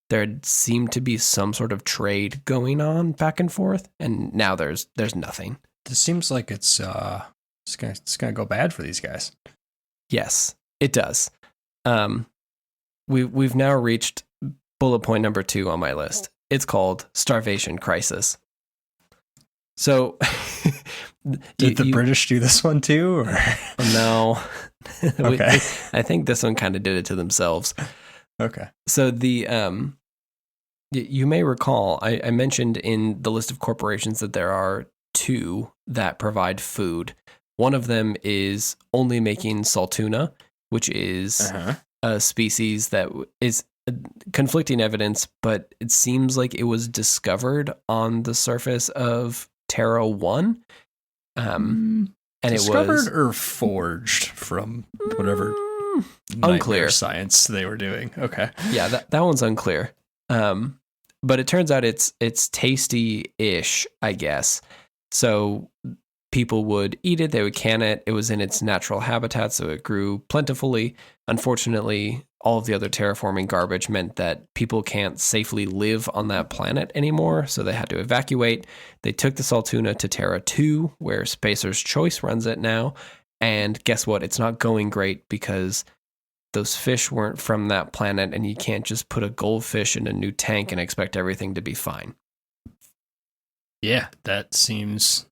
there seemed to be some sort of trade going on back and forth, and now there's nothing. This seems like it's gonna go bad for these guys. Yes, it does. We've now reached bullet point number 2 on my list. It's called Starvation Crisis. So, did the British do this one too? Or? No. Okay. I think this one kind of did it to themselves. Okay. So you may recall, I mentioned in the list of corporations that there are 2 that provide food. One of them is only making saltuna, which is a species that is conflicting evidence, but it seems like it was discovered on the surface of Terra 1. And discovered it was or forged from whatever unclear science they were doing. Okay. Yeah, that one's unclear. But it turns out it's tasty-ish, I guess. So people would eat it, they would can it. It was in its natural habitat, so it grew plentifully. Unfortunately, all of the other terraforming garbage meant that people can't safely live on that planet anymore, so they had to evacuate. They took the Saltuna to Terra 2, where Spacer's Choice runs it now, and guess what? It's not going great because those fish weren't from that planet, and you can't just put a goldfish in a new tank and expect everything to be fine. Yeah, that seems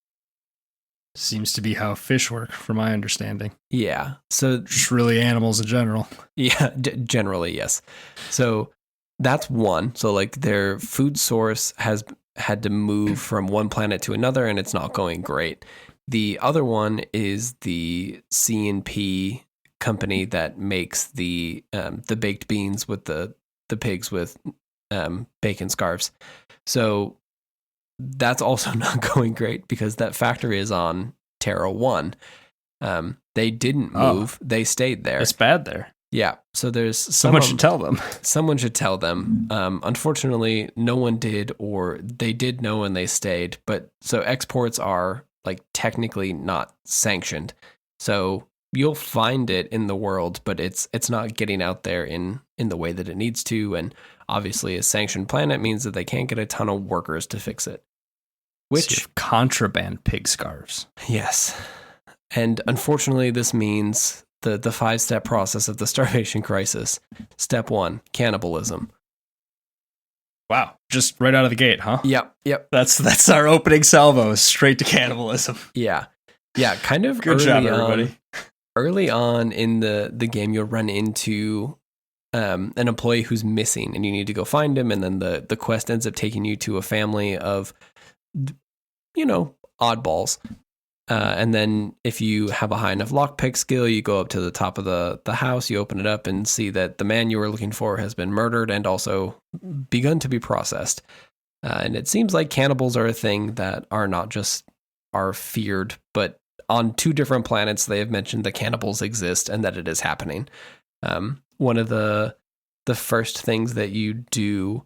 Seems to be how fish work, from my understanding. Yeah. So just really animals in general. Yeah, generally, yes. So that's one. So like their food source has had to move from one planet to another, and it's not going great. The other one is the C&P company that makes the baked beans with the pigs with bacon scarves. So that's also not going great because that factory is on Terra 1. They didn't move. They stayed there. It's bad there. Yeah. So there's someone should tell them. Someone should tell them. Unfortunately, no one did, or they did know and they stayed. But so exports are like technically not sanctioned. So you'll find it in the world, but it's not getting out there in the way that it needs to. And obviously, a sanctioned planet means that they can't get a ton of workers to fix it. Which contraband pig scarves. Yes. And unfortunately, this means the 5-step process of the starvation crisis. Step 1, cannibalism. Wow. Just right out of the gate, huh? Yep. That's our opening salvo, straight to cannibalism. Yeah. Kind of Good job, everybody. Early on in the game, you'll run into an employee who's missing, and you need to go find him, and then the quest ends up taking you to a family of, oddballs. And then if you have a high enough lockpick skill, you go up to the top of the house, you open it up and see that the man you were looking for has been murdered and also begun to be processed. And it seems like cannibals are a thing that are feared, but on 2 different planets, they have mentioned that cannibals exist and that it is happening. One of the first things that you do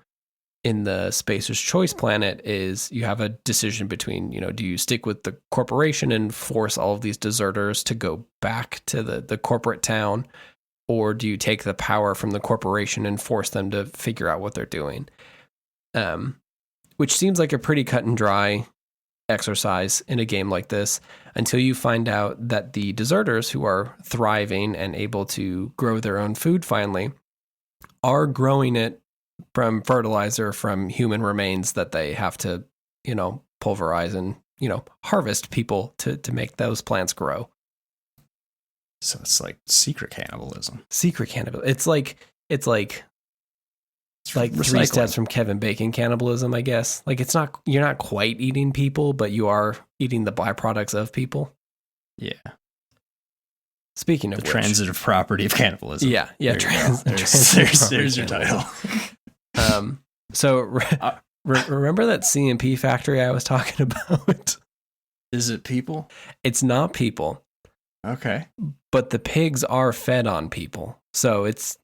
in the Spacer's Choice planet is you have a decision between, do you stick with the corporation and force all of these deserters to go back to the corporate town, or do you take the power from the corporation and force them to figure out what they're doing? Which seems like a pretty cut and dry exercise in a game like this, until you find out that the deserters, who are thriving and able to grow their own food finally, are growing it from fertilizer from human remains that they have to, pulverize and, harvest people to make those plants grow. So it's like secret cannibalism. It's like 3 steps from Kevin Bacon cannibalism, I guess. Like you're not quite eating people, but you are eating the byproducts of people. Yeah. Speaking of the transitive property of cannibalism. Yeah. There's your title. So remember that CMP factory I was talking about? Is it people? It's not people. Okay. But the pigs are fed on people. So it's,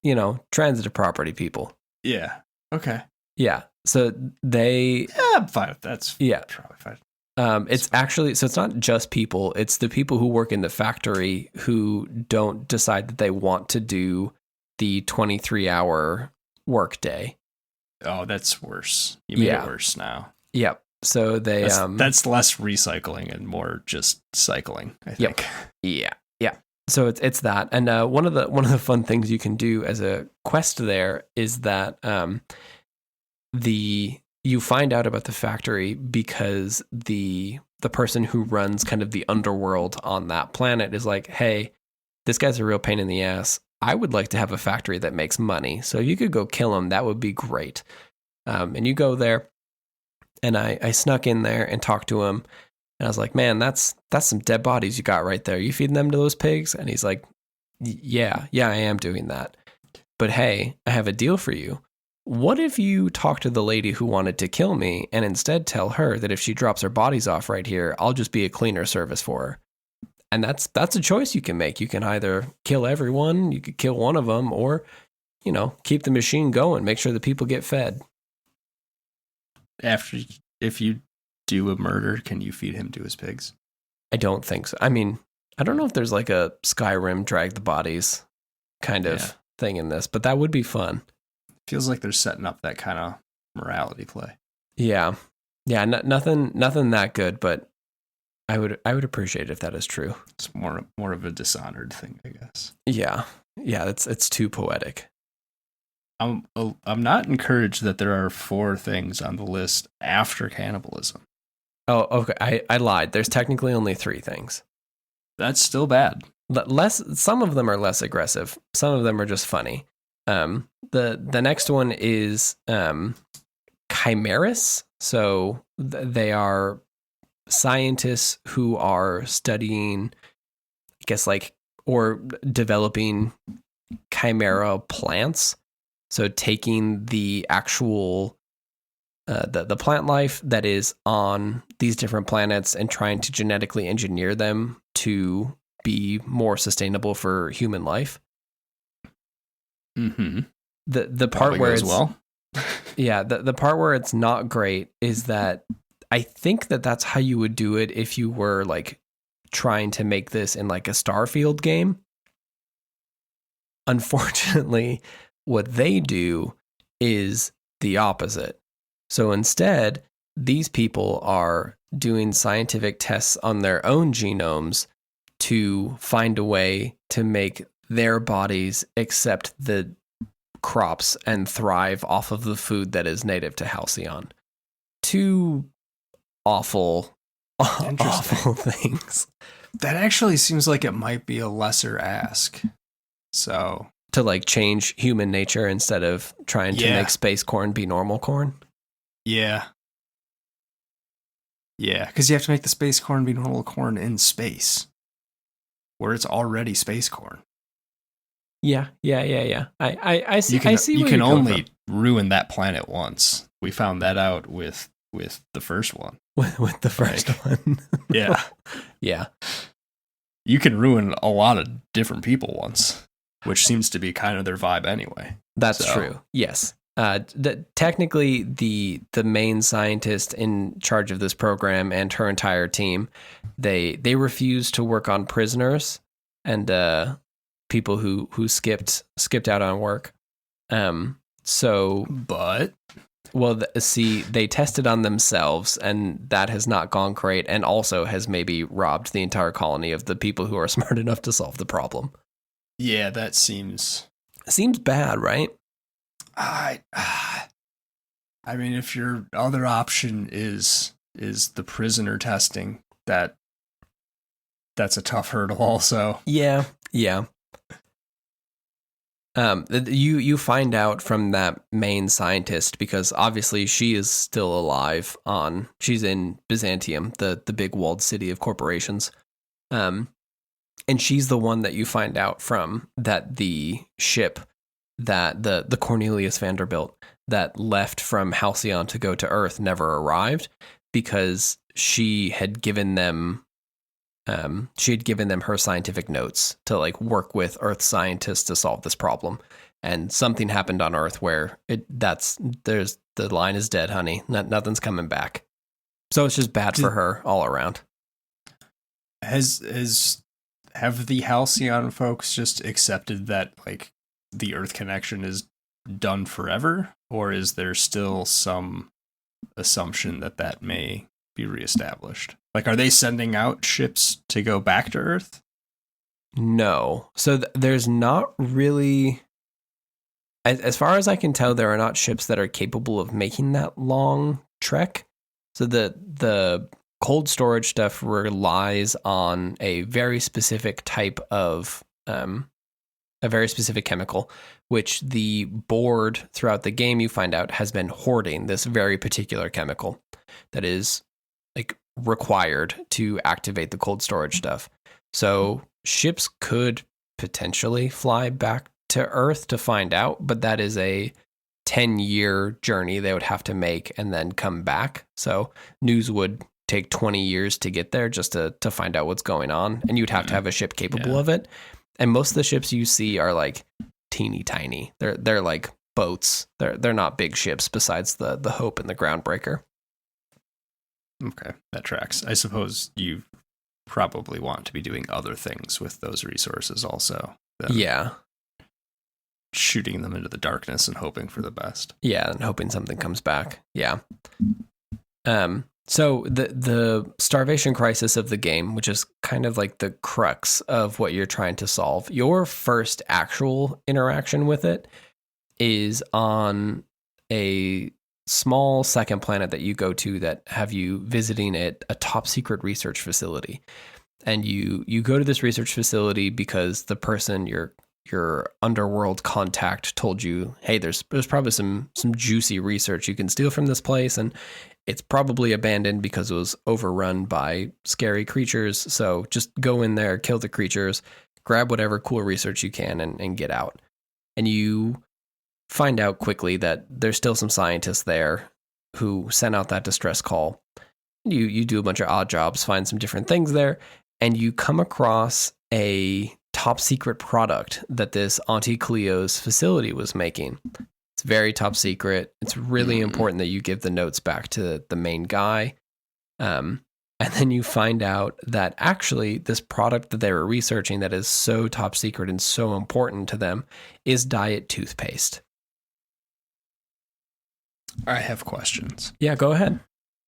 transitive property people. Yeah. Okay. Yeah. So Yeah, I'm fine with that. That's probably fine. It's actually, so it's not just people. It's the people who work in the factory who don't decide that they want to do the 23-hour workday. Oh, that's worse. You made it worse now. Yep. So that's less recycling and more just cycling, I think. Yep. Yeah. So it's that. And one of the fun things you can do as a quest there is that you find out about the factory because the person who runs kind of the underworld on that planet is like, hey, this guy's a real pain in the ass. I would like to have a factory that makes money. So if you could go kill him, that would be great. And you go there, and I snuck in there and talked to him. And I was like, man, that's some dead bodies you got right there. You feeding them to those pigs? And he's like, yeah, I am doing that. But hey, I have a deal for you. What if you talk to the lady who wanted to kill me and instead tell her that if she drops her bodies off right here, I'll just be a cleaner service for her? And that's a choice you can make. You can either kill everyone, you could kill one of them, or, keep the machine going, make sure the people get fed. If you do a murder, can you feed him to his pigs? I don't think so. I mean, I don't know if there's like a Skyrim drag the bodies kind of thing in this, but that would be fun. Feels like they're setting up that kind of morality play. Yeah. Nothing that good, but I would appreciate it if that is true. It's more of a Dishonored thing, I guess. Yeah. It's too poetic. I'm not encouraged that there are 4 things on the list after cannibalism. Oh, okay. I lied. There's technically only 3 things. That's still bad. Some of them are less aggressive. Some of them are just funny. The next one is chimeras. So they are scientists who are studying, I guess, like, or developing chimera plants. So taking the actual the plant life that is on these different planets and trying to genetically engineer them to be more sustainable for human life. Mm-hmm. The part where it's well. yeah, the part where it's not great is that I think that's how you would do it if you were like trying to make this in like a Starfield game. Unfortunately, what they do is the opposite. So instead, these people are doing scientific tests on their own genomes to find a way to make their bodies accept the crops and thrive off of the food that is native to Halcyon. 2 awful things. That actually seems like it might be a lesser ask. So to like change human nature instead of trying to make space corn be normal corn. Yeah. Yeah, because you have to make the space corn be normal corn in space, where it's already space corn. Yeah. I see. I see. You can only from. Ruin that planet once. We found that out with the first one. With the first one. Yeah. Yeah. You can ruin a lot of different people once, which seems to be kind of their vibe anyway. That's true. Yes. Technically, the main scientist in charge of this program and her entire team, they refuse to work on prisoners and people who skipped out on work. They tested on themselves, and that has not gone great, and also has maybe robbed the entire colony of the people who are smart enough to solve the problem. Yeah, that seems bad, right? I mean, if your other option is the prisoner testing, that's a tough hurdle also. Yeah. You find out from that main scientist, because obviously she is still alive she's in Byzantium, the big walled city of corporations. And she's the one that you find out from that the ship that the Cornelius Vanderbilt that left from Halcyon to go to Earth never arrived, because she had given them her scientific notes to like work with Earth scientists to solve this problem. And something happened on Earth where the line is dead, honey. Nothing's coming back. So it's just bad for her all around. Have the Halcyon folks just accepted that like the Earth connection is done forever, or is there still some assumption that may be reestablished? Like, are they sending out ships to go back to Earth? No. So there's not really, as far as I can tell, there are not ships that are capable of making that long trek. So the cold storage stuff relies on a very specific type of a very specific chemical, which the board throughout the game, you find out, has been hoarding this very particular chemical that is like required to activate the cold storage stuff. So ships could potentially fly back to Earth to find out, but that is a 10-year journey they would have to make and then come back. So news would take 20 years to get there just to find out what's going on, and you'd have to have a ship capable of it. And most of the ships you see are like teeny tiny. They're like boats. They're not big ships besides the Hope and the Groundbreaker. Okay, that tracks. I suppose you probably want to be doing other things with those resources also. Yeah. Shooting them into the darkness and hoping for the best. Yeah, and hoping something comes back. Yeah. So the starvation crisis of the game, which is kind of like the crux of what you're trying to solve, your first actual interaction with it is on a small second planet that you go to that have you visiting a top secret research facility. And you go to this research facility because the person, your underworld contact, told you, hey, there's probably some juicy research you can steal from this place, and it's probably abandoned because it was overrun by scary creatures. So just go in there, kill the creatures, grab whatever cool research you can, and get out. And you find out quickly that there's still some scientists there who sent out that distress call. You do a bunch of odd jobs, find some different things there, and you come across a top secret product that this Auntie Cleo's facility was making. It's very top secret. It's really important that you give the notes back to the main guy. And then you find out that actually this product that they were researching that is so top secret and so important to them is diet toothpaste. I have questions. Yeah, go ahead.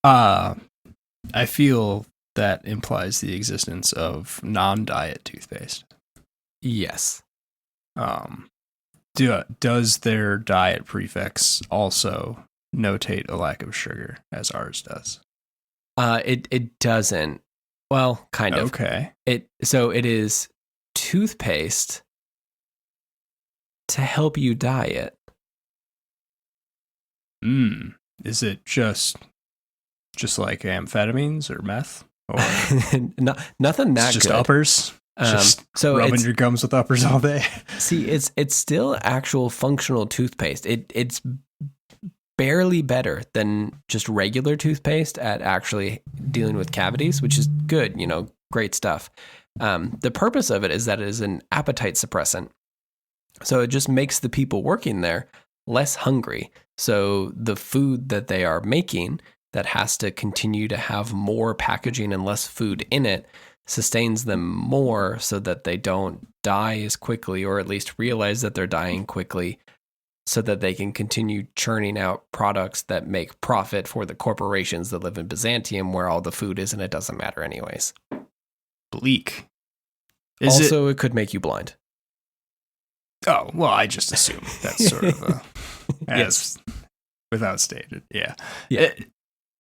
I feel that implies the existence of non-diet toothpaste. Yes. Does their diet prefix also notate a lack of sugar, as ours does? It doesn't. Well, kind of. Okay. It is toothpaste to help you diet. Is it just like amphetamines or meth? Or nothing that just good. Uppers? Just so rubbing your gums with uppers all day? See, it's still actual functional toothpaste. It's barely better than just regular toothpaste at actually dealing with cavities, which is good, great stuff. The purpose of it is that it is an appetite suppressant. So it just makes the people working there less hungry. So the food that they are making that has to continue to have more packaging and less food in it sustains them more so that they don't die as quickly, or at least realize that they're dying quickly, so that they can continue churning out products that make profit for the corporations that live in Byzantium, where all the food is and it doesn't matter anyways. Bleak. It could make you blind. Oh, well, I just assume that's sort of yes, without stated. Yeah.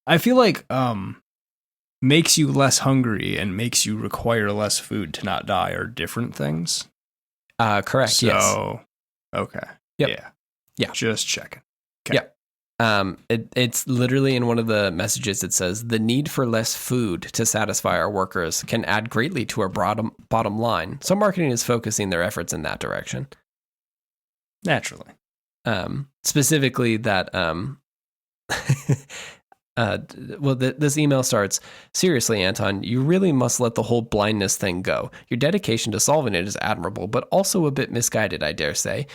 I feel like makes you less hungry and makes you require less food to not die are different things. Correct. So, yes. Okay. Yep. Yeah. Just checking. Okay. Yeah. It's literally in one of the messages. It says the need for less food to satisfy our workers can add greatly to our bottom line. So marketing is focusing their efforts in that direction. Naturally. Specifically that. This email starts, seriously, Anton, you really must let the whole blindness thing go. Your dedication to solving it is admirable, but also a bit misguided, I dare say.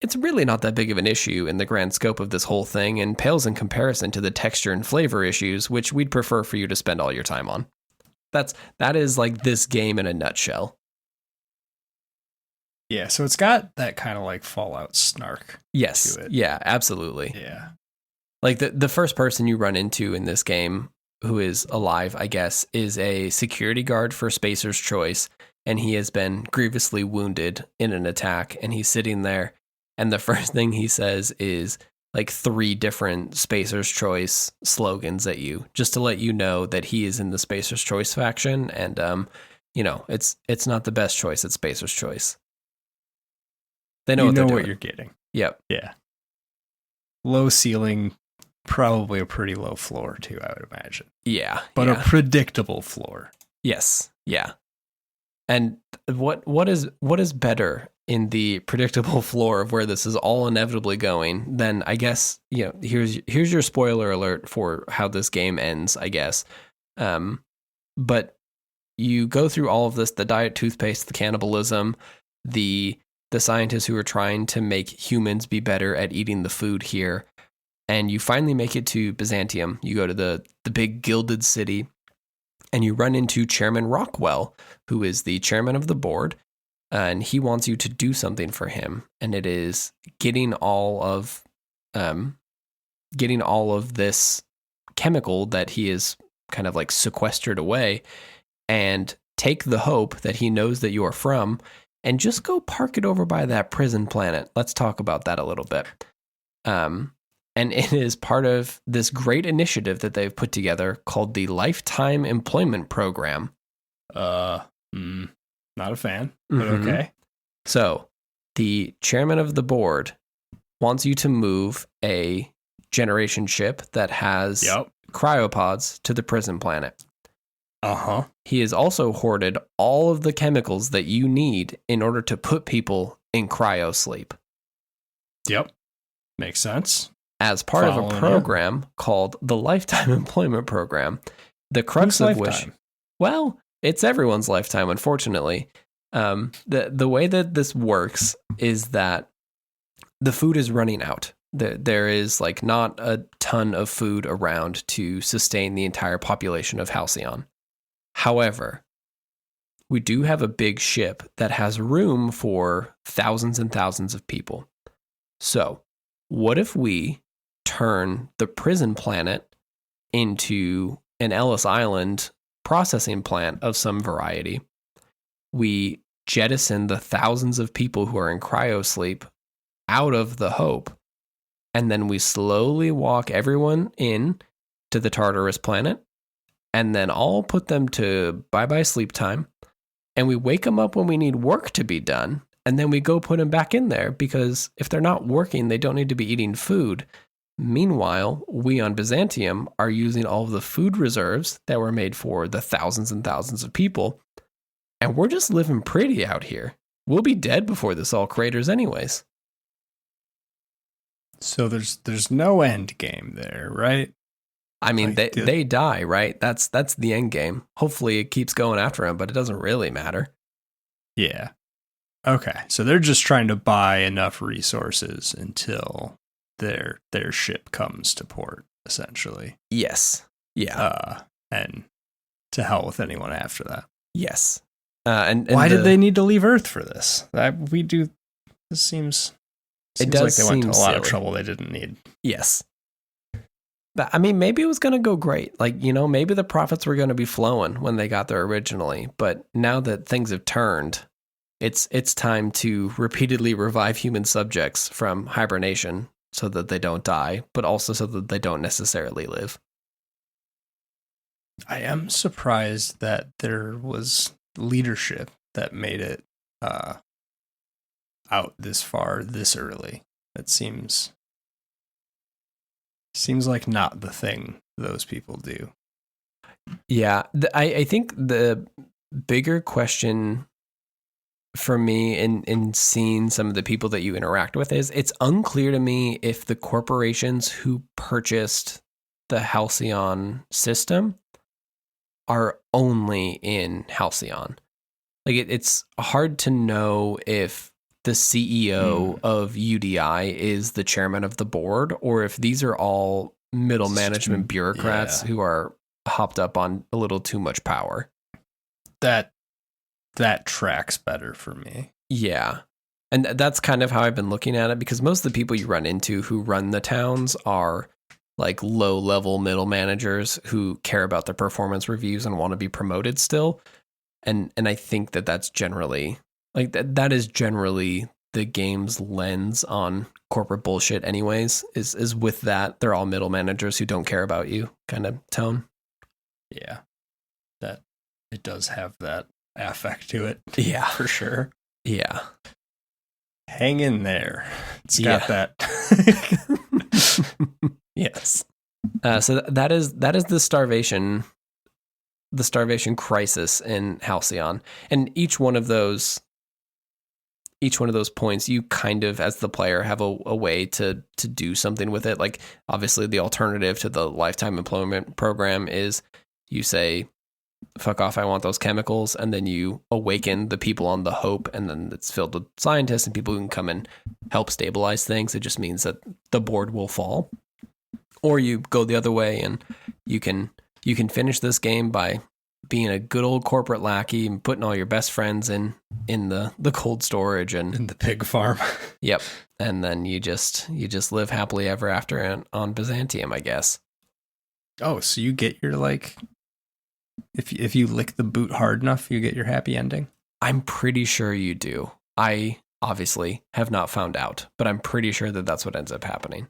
It's really not that big of an issue in the grand scope of this whole thing, and pales in comparison to the texture and flavor issues, which we'd prefer for you to spend all your time on. That is like this game in a nutshell. Yeah, so it's got that kind of like Fallout snark. Yes. To it. Yeah, absolutely. Yeah. Like the first person you run into in this game who is alive, I guess, is a security guard for Spacer's Choice, and he has been grievously wounded in an attack, and he's sitting there, and the first thing he says is like 3 different Spacer's Choice slogans at you, just to let you know that he is in the Spacer's Choice faction, and it's not the best choice, it's Spacer's Choice. They know what you're getting. Yep. Yeah. Low ceiling, probably a pretty low floor too, I would imagine. Yeah. But a predictable floor. Yes. Yeah. And what is better in the predictable floor of where this is all inevitably going than, I guess, here's your spoiler alert for how this game ends, I guess. But you go through all of this, the diet toothpaste, the cannibalism, the scientists who are trying to make humans be better at eating the food here, and you finally make it to Byzantium. You go to the big gilded city, and you run into Chairman Rockwell, who is the chairman of the board, and he wants you to do something for him, and it is getting all of this chemical that he is kind of like sequestered away, and take the hope that he knows that you are from, and just go park it over by that prison planet. Let's talk about that a little bit. And it is part of this great initiative that they've put together called the Lifetime Employment Program. Not a fan, but okay. So the chairman of the board wants you to move a generation ship that has cryopods to the prison planet. He has also hoarded all of the chemicals that you need in order to put people in cryo sleep. Yep. Makes sense. As part of a program called the Lifetime Employment Program, the crux of which, well, it's everyone's lifetime, unfortunately. The way that this works is that the food is running out. There is like not a ton of food around to sustain the entire population of Halcyon. However, we do have a big ship that has room for thousands and thousands of people. So, what if we turn the prison planet into an Ellis Island processing plant of some variety? We jettison the thousands of people who are in cryosleep out of the Hope, and then we slowly walk everyone in to the Tartarus planet, and then all put them to bye-bye sleep time, and we wake them up when we need work to be done, and then we go put them back in there, because if they're not working, they don't need to be eating food. Meanwhile, we on Byzantium are using all of the food reserves that were made for the thousands and thousands of people, and we're just living pretty out here. We'll be dead before this all craters anyways. So there's no end game there, right? I mean, they die, right? That's the end game. Hopefully it keeps going after them, but it doesn't really matter. Yeah. Okay. So they're just trying to buy enough resources until their ship comes to port, essentially. Yes. Yeah. And to hell with anyone after that. Yes. And why did they need to leave Earth for this? This seems like they went to a lot of trouble they didn't need. Yes. But, I mean, maybe it was going to go great. Like, maybe the profits were going to be flowing when they got there originally. But now that things have turned, it's time to repeatedly revive human subjects from hibernation so that they don't die, but also so that they don't necessarily live. I am surprised that there was leadership that made it out this far, this early. That seems like not the thing those people do. Yeah, I think the bigger question for me in seeing some of the people that you interact with is it's unclear to me if the corporations who purchased the Halcyon system are only in Halcyon. Like it's hard to know if the CEO of UDI is the chairman of the board, or if these are all middle management bureaucrats who are hopped up on a little too much power. That tracks better for me. Yeah. And that's kind of how I've been looking at it, because most of the people you run into who run the towns are like low-level middle managers who care about their performance reviews and want to be promoted still. And I think that's generally like that is generally the game's lens on corporate bullshit anyways, is with that they're all middle managers who don't care about you kind of tone. Yeah. That it does have that affect to it. Yeah. For sure. Yeah. Hang in there. It's got that. Yes. So that is the starvation crisis in Halcyon. And each one of those points, you kind of, as the player, have a way to do something with it. Like, obviously, the alternative to the lifetime employment program is you say, fuck off, I want those chemicals, and then you awaken the people on the Hope, and then it's filled with scientists and people who can come and help stabilize things. It just means that the board will fall. Or you go the other way, and you can finish this game by being a good old corporate lackey and putting all your best friends in the cold storage and in the pig farm. Yep. And then you just live happily ever after on Byzantium, I guess. Oh, so you get your, like, if you lick the boot hard enough, you get your happy ending? I'm pretty sure you do. I obviously have not found out, but I'm pretty sure that that's what ends up happening.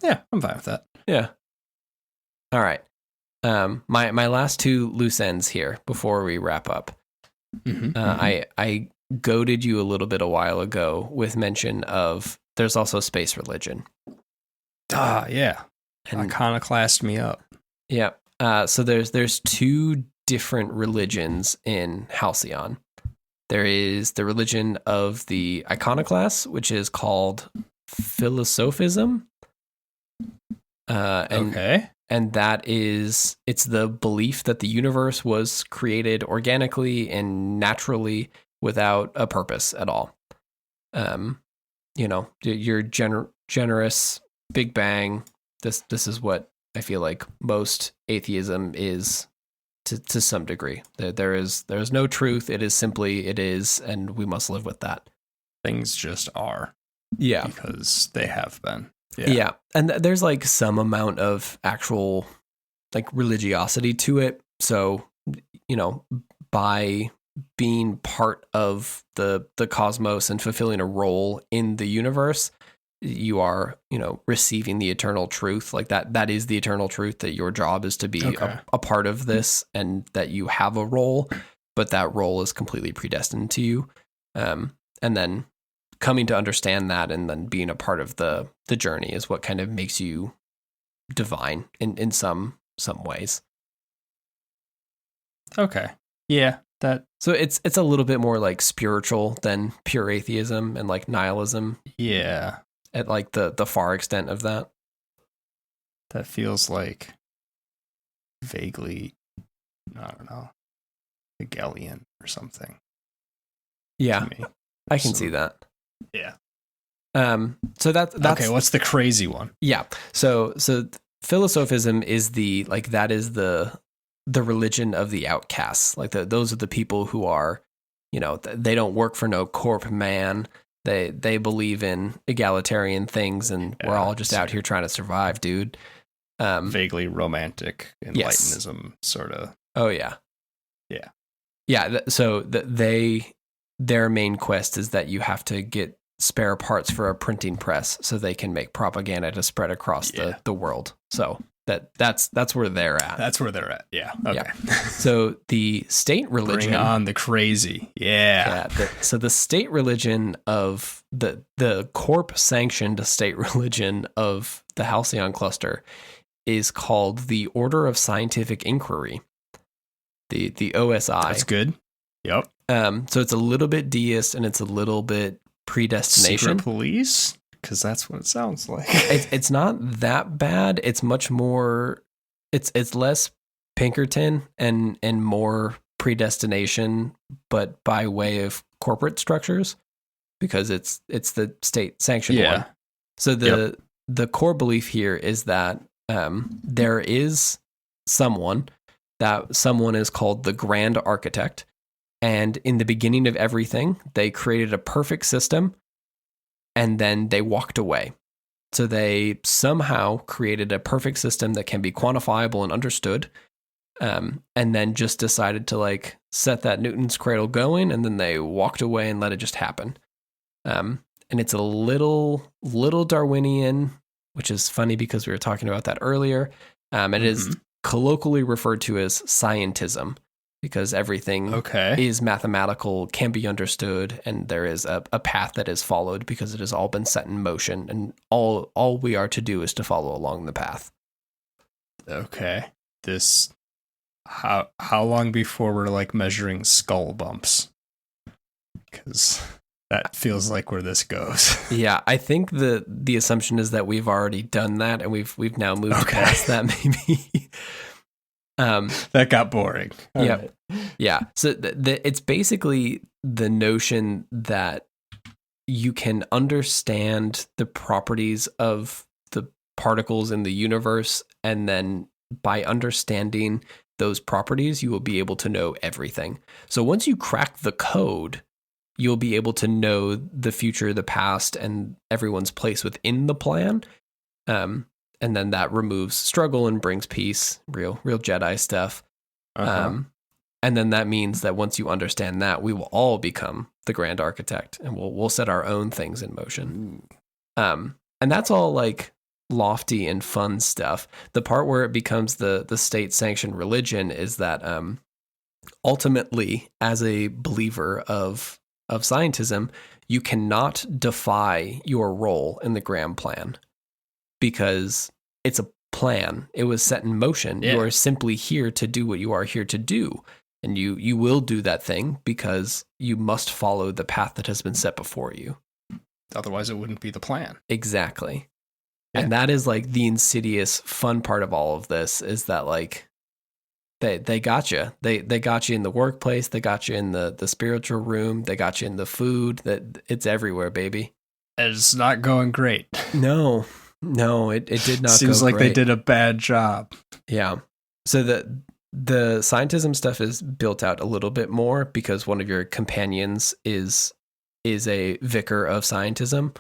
Yeah, I'm fine with that. Yeah. All right. My last two loose ends here before we wrap up. I goaded you a little bit a while ago with mention of there's also space religion. Yeah. And Iconoclast me up. Yeah. So there's two different religions in Halcyon. There is the religion of the iconoclasts, which is called philosophism. And that is, it's the belief that the universe was created organically and naturally without a purpose at all. Your generous Big Bang. This is what I feel like most atheism is to some degree. There is no truth. It is simply it is, and we must live with that. Things just are. Yeah, because they have been. Yeah. And there's like some amount of actual like religiosity to it. So, by being part of the cosmos and fulfilling a role in the universe, you are, receiving the eternal truth. Like that is the eternal truth, that your job is to be a part of this and that you have a role, but that role is completely predestined to you. And then coming to understand that and then being a part of the journey is what kind of makes you divine in some ways. Okay. Yeah. So it's a little bit more like spiritual than pure atheism and like nihilism. Yeah. At like the far extent of that. That feels like vaguely, I don't know, Hegelian or something. Yeah. I can see that. Yeah. So that's okay. What's the crazy one? Yeah. So philosophism is the religion of the outcasts. Like those are the people who are, they don't work for no corp man. They believe in egalitarian things, and we're all just out here trying to survive, dude. Vaguely romantic enlightenism, sort of. Oh yeah. Yeah. Yeah. So their main quest is that you have to get spare parts for a printing press so they can make propaganda to spread across the world. So that's where they're at. That's where they're at. Yeah. Okay. Yeah. So the state religion. Bring on the crazy. Yeah. So the state religion of the corp sanctioned state religion of the Halcyon cluster is called the Order of Scientific Inquiry. The OSI. That's good. Yep. So it's a little bit deist and it's a little bit predestination. Secret police? Because that's what it sounds like. It's not that bad. It's much more. It's less Pinkerton and more predestination, but by way of corporate structures, because it's the state sanctioned one. So the core belief here is that there is someone is called the Grand Architect, and in the beginning of everything, they created a perfect system. And then they walked away. So they somehow created a perfect system that can be quantifiable and understood. And then just decided to like set that Newton's cradle going. And then they walked away and let it just happen. And it's a little Darwinian, which is funny because we were talking about that earlier. It is colloquially referred to as scientism, because everything is mathematical, can be understood, and there is a path that is followed because it has all been set in motion, and all we are to do is to follow along the path. Okay. How long before we're like measuring skull bumps? Because that feels like where this goes. Yeah, I think the assumption is that we've already done that, and we've now moved past that maybe. That got boring. Yeah. So it's basically the notion that you can understand the properties of the particles in the universe, and then by understanding those properties, you will be able to know everything. So once you crack the code, you'll be able to know the future, the past, and everyone's place within the plan. And then that removes struggle and brings peace, real Jedi stuff. And then that means that once you understand that, we will all become the Grand Architect, and we'll set our own things in motion. And that's all like lofty and fun stuff. The part where it becomes the state-sanctioned religion is that ultimately, as a believer of scientism, you cannot defy your role in the grand plan because it's a plan. It was set in motion. Yeah. You are simply here to do what you are here to do. And you will do that thing because you must follow the path that has been set before you. Otherwise, it wouldn't be the plan. Exactly. Yeah. And that is like the insidious fun part of all of this is that like they got you. They got you in the workplace. They got you in the spiritual room. They got you in the food. That it's everywhere, baby. It's not going great. No, it did not. Seems go like great. they did a bad job. Yeah. So the scientism stuff is built out a little bit more because one of your companions is a vicar of scientism.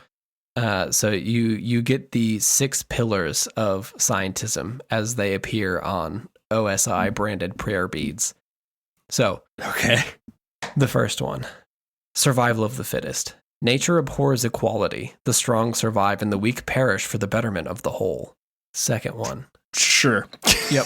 So you get the 6 pillars of scientism as they appear on OSI branded prayer beads. So, Okay. the first one, survival of the fittest. Nature abhors equality. The strong survive and the weak perish for the betterment of the whole. Second one. Sure. Yep.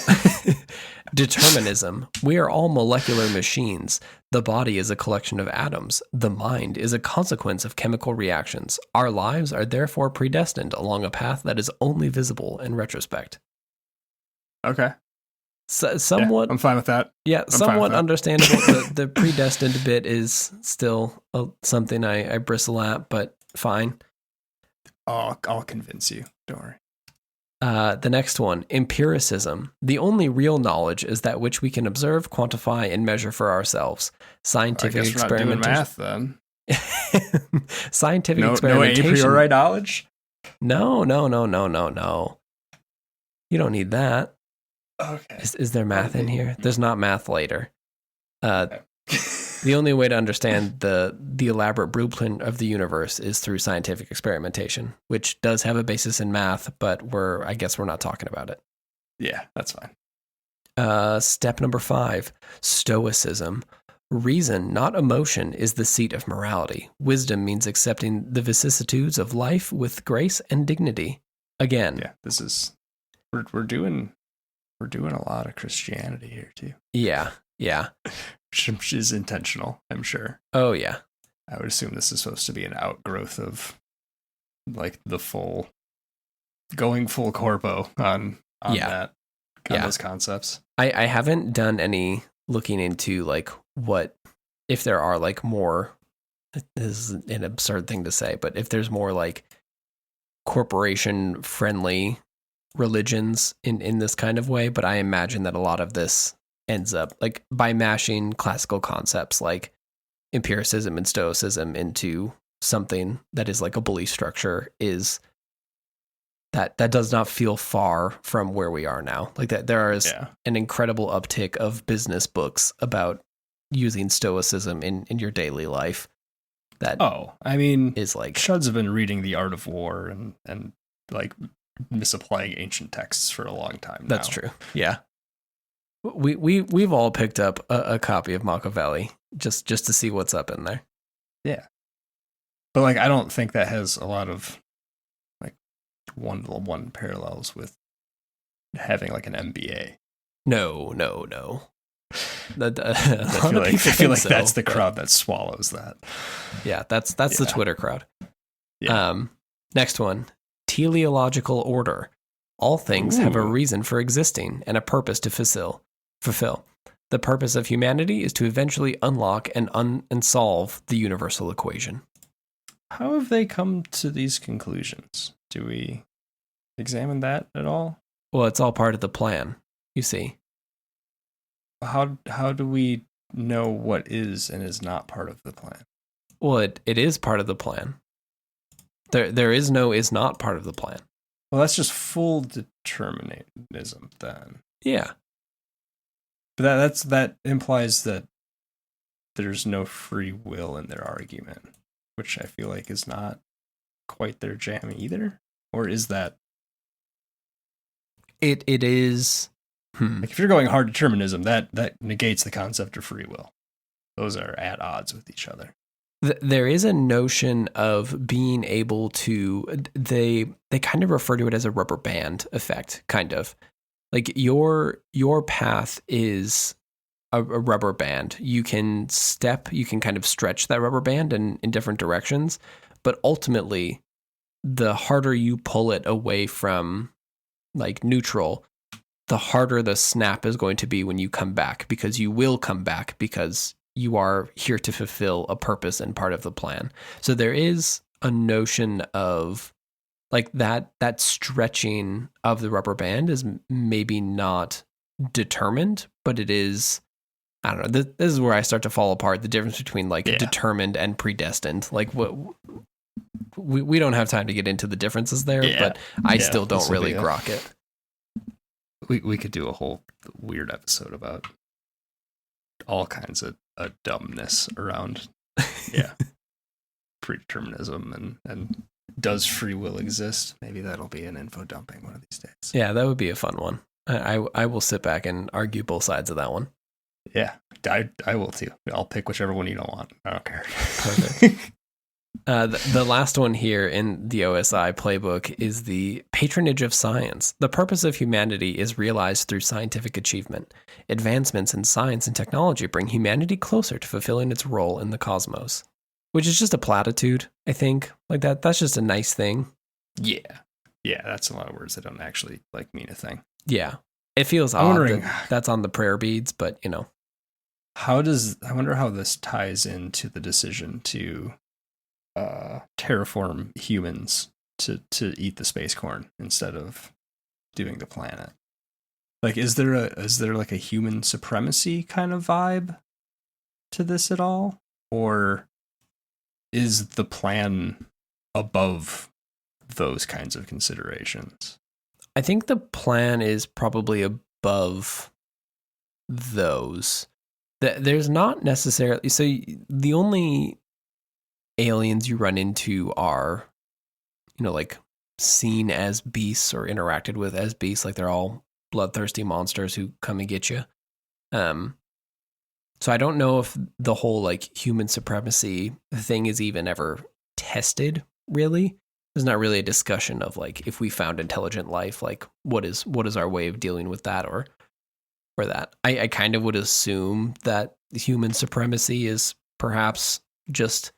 Determinism. We are all molecular machines. The body is a collection of atoms. The mind is a consequence of chemical reactions. Our lives are therefore predestined along a path that is only visible in retrospect. Okay. Somewhat. Yeah, I'm fine with that. Yeah, fine somewhat with that. understandable. The predestined bit is still something I bristle at, but fine. I'll convince you. Don't worry. The next one, empiricism. The only real knowledge is that which we can observe, quantify, and measure for ourselves. Scientific I guess we're not doing math then. Scientific No a experimentation. priori knowledge? No. You don't need that. Okay. Is there math in here? There's not math later. Okay. The only way to understand the elaborate blueprint of the universe is through scientific experimentation, which does have a basis in math, but I guess we're not talking about it. Yeah, that's fine. Step number 5, stoicism. Reason, not emotion, is the seat of morality. Wisdom means accepting the vicissitudes of life with grace and dignity. Again. Yeah, this is we're doing a lot of Christianity here too. Yeah. Which is intentional, I'm sure. Oh yeah. I would assume this is supposed to be an outgrowth of like the going full corpo on that. On those concepts. I haven't done any looking into like what if there are like more, this is an absurd thing to say, but if there's more like corporation friendly religions in this kind of way, but I imagine that a lot of this ends up like by mashing classical concepts like empiricism and stoicism into something that is like a belief structure is that does not feel far from where we are now. Like that there is an incredible uptick of business books about using stoicism in your daily life. That I mean is like Shuds have been reading The Art of War and like misapplying ancient texts for a long time now. That's true. Yeah. We've all picked up a copy of Machiavelli just to see what's up in there. Yeah. But like I don't think that has a lot of like one-to-one parallels with having like an MBA. No. I feel like that's the crowd that swallows that. Yeah, that's the Twitter crowd. Yeah. Next one, teleological order. All things have a reason for existing and a purpose to fulfill. The purpose of humanity is to eventually unlock and solve the universal equation. How have they come to these conclusions? Do we examine that at all? Well, it's all part of the plan, you see. How do we know what is and is not part of the plan? Well, it is part of the plan. There is no is not part of the plan. Well, that's just full determinism then. Yeah. But that implies that there's no free will in their argument, which I feel like is not quite their jam either. Or is that? It is. Like if you're going hard determinism, that negates the concept of free will. Those are at odds with each other. There is a notion of being able to, they kind of refer to it as a rubber band effect, kind of. Like your path is a rubber band. You can kind of stretch that rubber band in different directions, but ultimately, the harder you pull it away from like neutral, the harder the snap is going to be when you come back, because you will come back because you are here to fulfill a purpose and part of the plan. So there is a notion of like that stretching of the rubber band is maybe not determined, but it is, I don't know. This is where I start to fall apart. The difference between like determined and predestined. Like what we don't have time to get into the differences there, but I still don't really grok it. We could do a whole weird episode about all kinds of dumbness around predeterminism and does free will exist? Maybe that'll be an info dumping one of these days. Yeah, that would be a fun one. I will sit back and argue both sides of that one. Yeah, I will too. I'll pick whichever one you don't want. I don't care. Perfect. The last one here in the OSI playbook is the patronage of science. The purpose of humanity is realized through scientific achievement. Advancements in science and technology bring humanity closer to fulfilling its role in the cosmos. Which is just a platitude, I think. Like that's just a nice thing. Yeah. Yeah, that's a lot of words that don't actually like mean a thing. Yeah. It feels odd that that's on the prayer beads, but you know. I wonder how this ties into the decision to terraform humans to eat the space corn instead of doing the planet. Like, is there like a human supremacy kind of vibe to this at all? Or is the plan above those kinds of considerations? I think the plan is probably above those. There's not necessarily... So the only aliens you run into are, you know, like seen as beasts or interacted with as beasts. Like they're all bloodthirsty monsters who come and get you. So I don't know if the whole like human supremacy thing is even ever tested, really. There's not really a discussion of like, if we found intelligent life, like what is our way of dealing with that or that. I kind of would assume that human supremacy is perhaps just,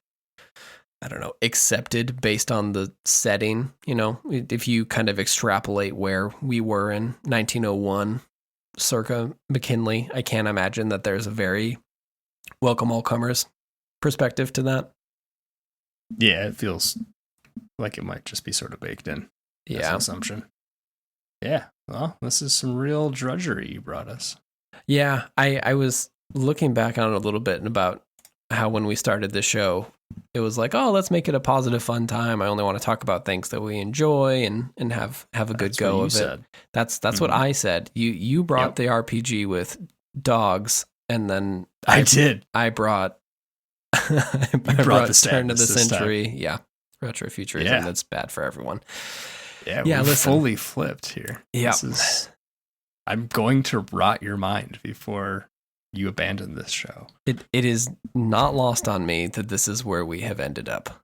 I don't know, accepted based on the setting. You know, if you kind of extrapolate where we were in 1901, circa McKinley, I can't imagine that there's a very welcome all comers perspective to that. Yeah, it feels like it might just be sort of baked in. Yeah. That's an assumption. Yeah. Well, this is some real drudgery you brought us. Yeah. I was looking back on it a little bit about how when we started the show, it was like, oh, let's make it a positive, fun time. I only want to talk about things that we enjoy and have a good go of it. That's what I said. You brought the RPG with dogs, and then I brought I brought the Turn of the Century. Yeah. Retro-futurism. That's bad for everyone. Yeah, we're fully flipped here. Yeah. I'm going to rot your mind before you abandon this show. It is not lost on me that this is where we have ended up.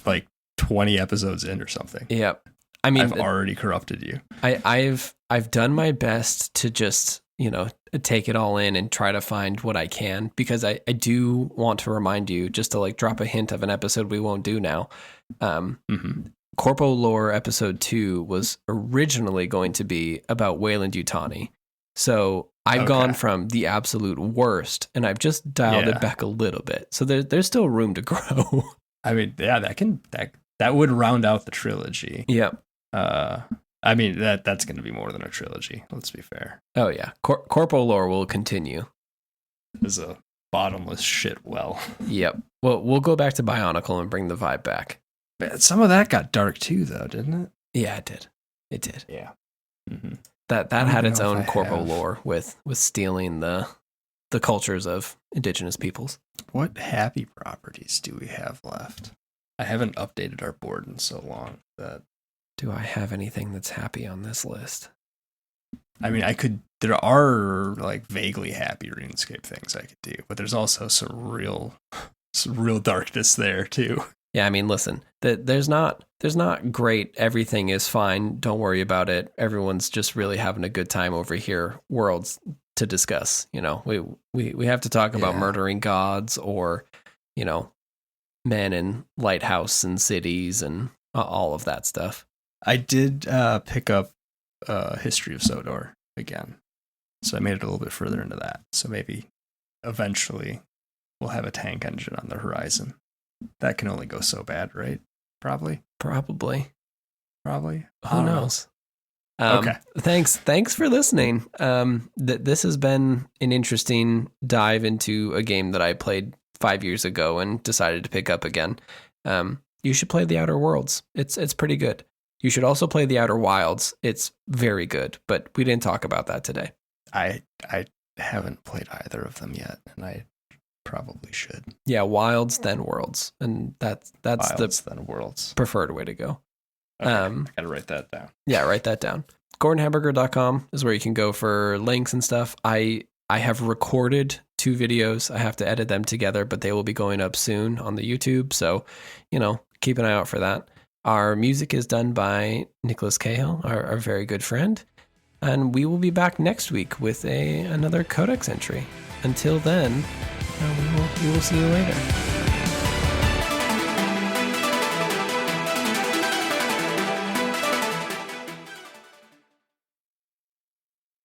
Like 20 episodes in or something. Yep. I mean, I've already corrupted you. I've done my best to just, you know, take it all in and try to find what I can, because I do want to remind you, just to like drop a hint of an episode we won't do now. CORPO Lore episode 2 was originally going to be about Weyland-Yutani. So I've gone from the absolute worst, and I've just dialed it back a little bit. So there's still room to grow. I mean, yeah, that would round out the trilogy. Yep. I mean, that's going to be more than a trilogy. Let's be fair. Oh yeah, CORPO Lore will continue. It's a bottomless shit well. Yep. Well, we'll go back to Bionicle and bring the vibe back. But some of that got dark too, though, didn't it? Yeah, it did. It did. Yeah. Mm-hmm. That had its own CORPO Lore with stealing the cultures of indigenous peoples. What happy properties do we have left? I haven't updated our board in so long that... Do I have anything that's happy on this list? I mean, there are like vaguely happy RuneScape things I could do, but there's also some real some real darkness there too. Yeah, I mean, listen, there's not great, everything is fine, don't worry about it, everyone's just really having a good time over here worlds to discuss. You know, we have to talk about murdering gods or, you know, men in lighthouse and cities and all of that stuff. I did pick up History of Sodor again, so I made it a little bit further into that. So maybe eventually we'll have a tank engine on the horizon. That can only go so bad, right? Probably. Who knows? Okay. Thanks for listening. This has been an interesting dive into a game that I played 5 years ago and decided to pick up again. You should play The Outer Worlds. It's pretty good. You should also play The Outer Wilds. It's very good, but we didn't talk about that today. I haven't played either of them yet, and I probably should. Yeah, Wilds then Worlds, and that's Wilds, then Worlds. Preferred way to go. Okay, I gotta write that down. Yeah, write that down. GordonHamburger.com is where you can go for links and stuff. I have recorded 2 videos. I have to edit them together, but they will be going up soon on the YouTube. So, you know, keep an eye out for that. Our music is done by Nicholas Cahill, our very good friend. And we will be back next week with another Codex entry. Until then, we will see you later.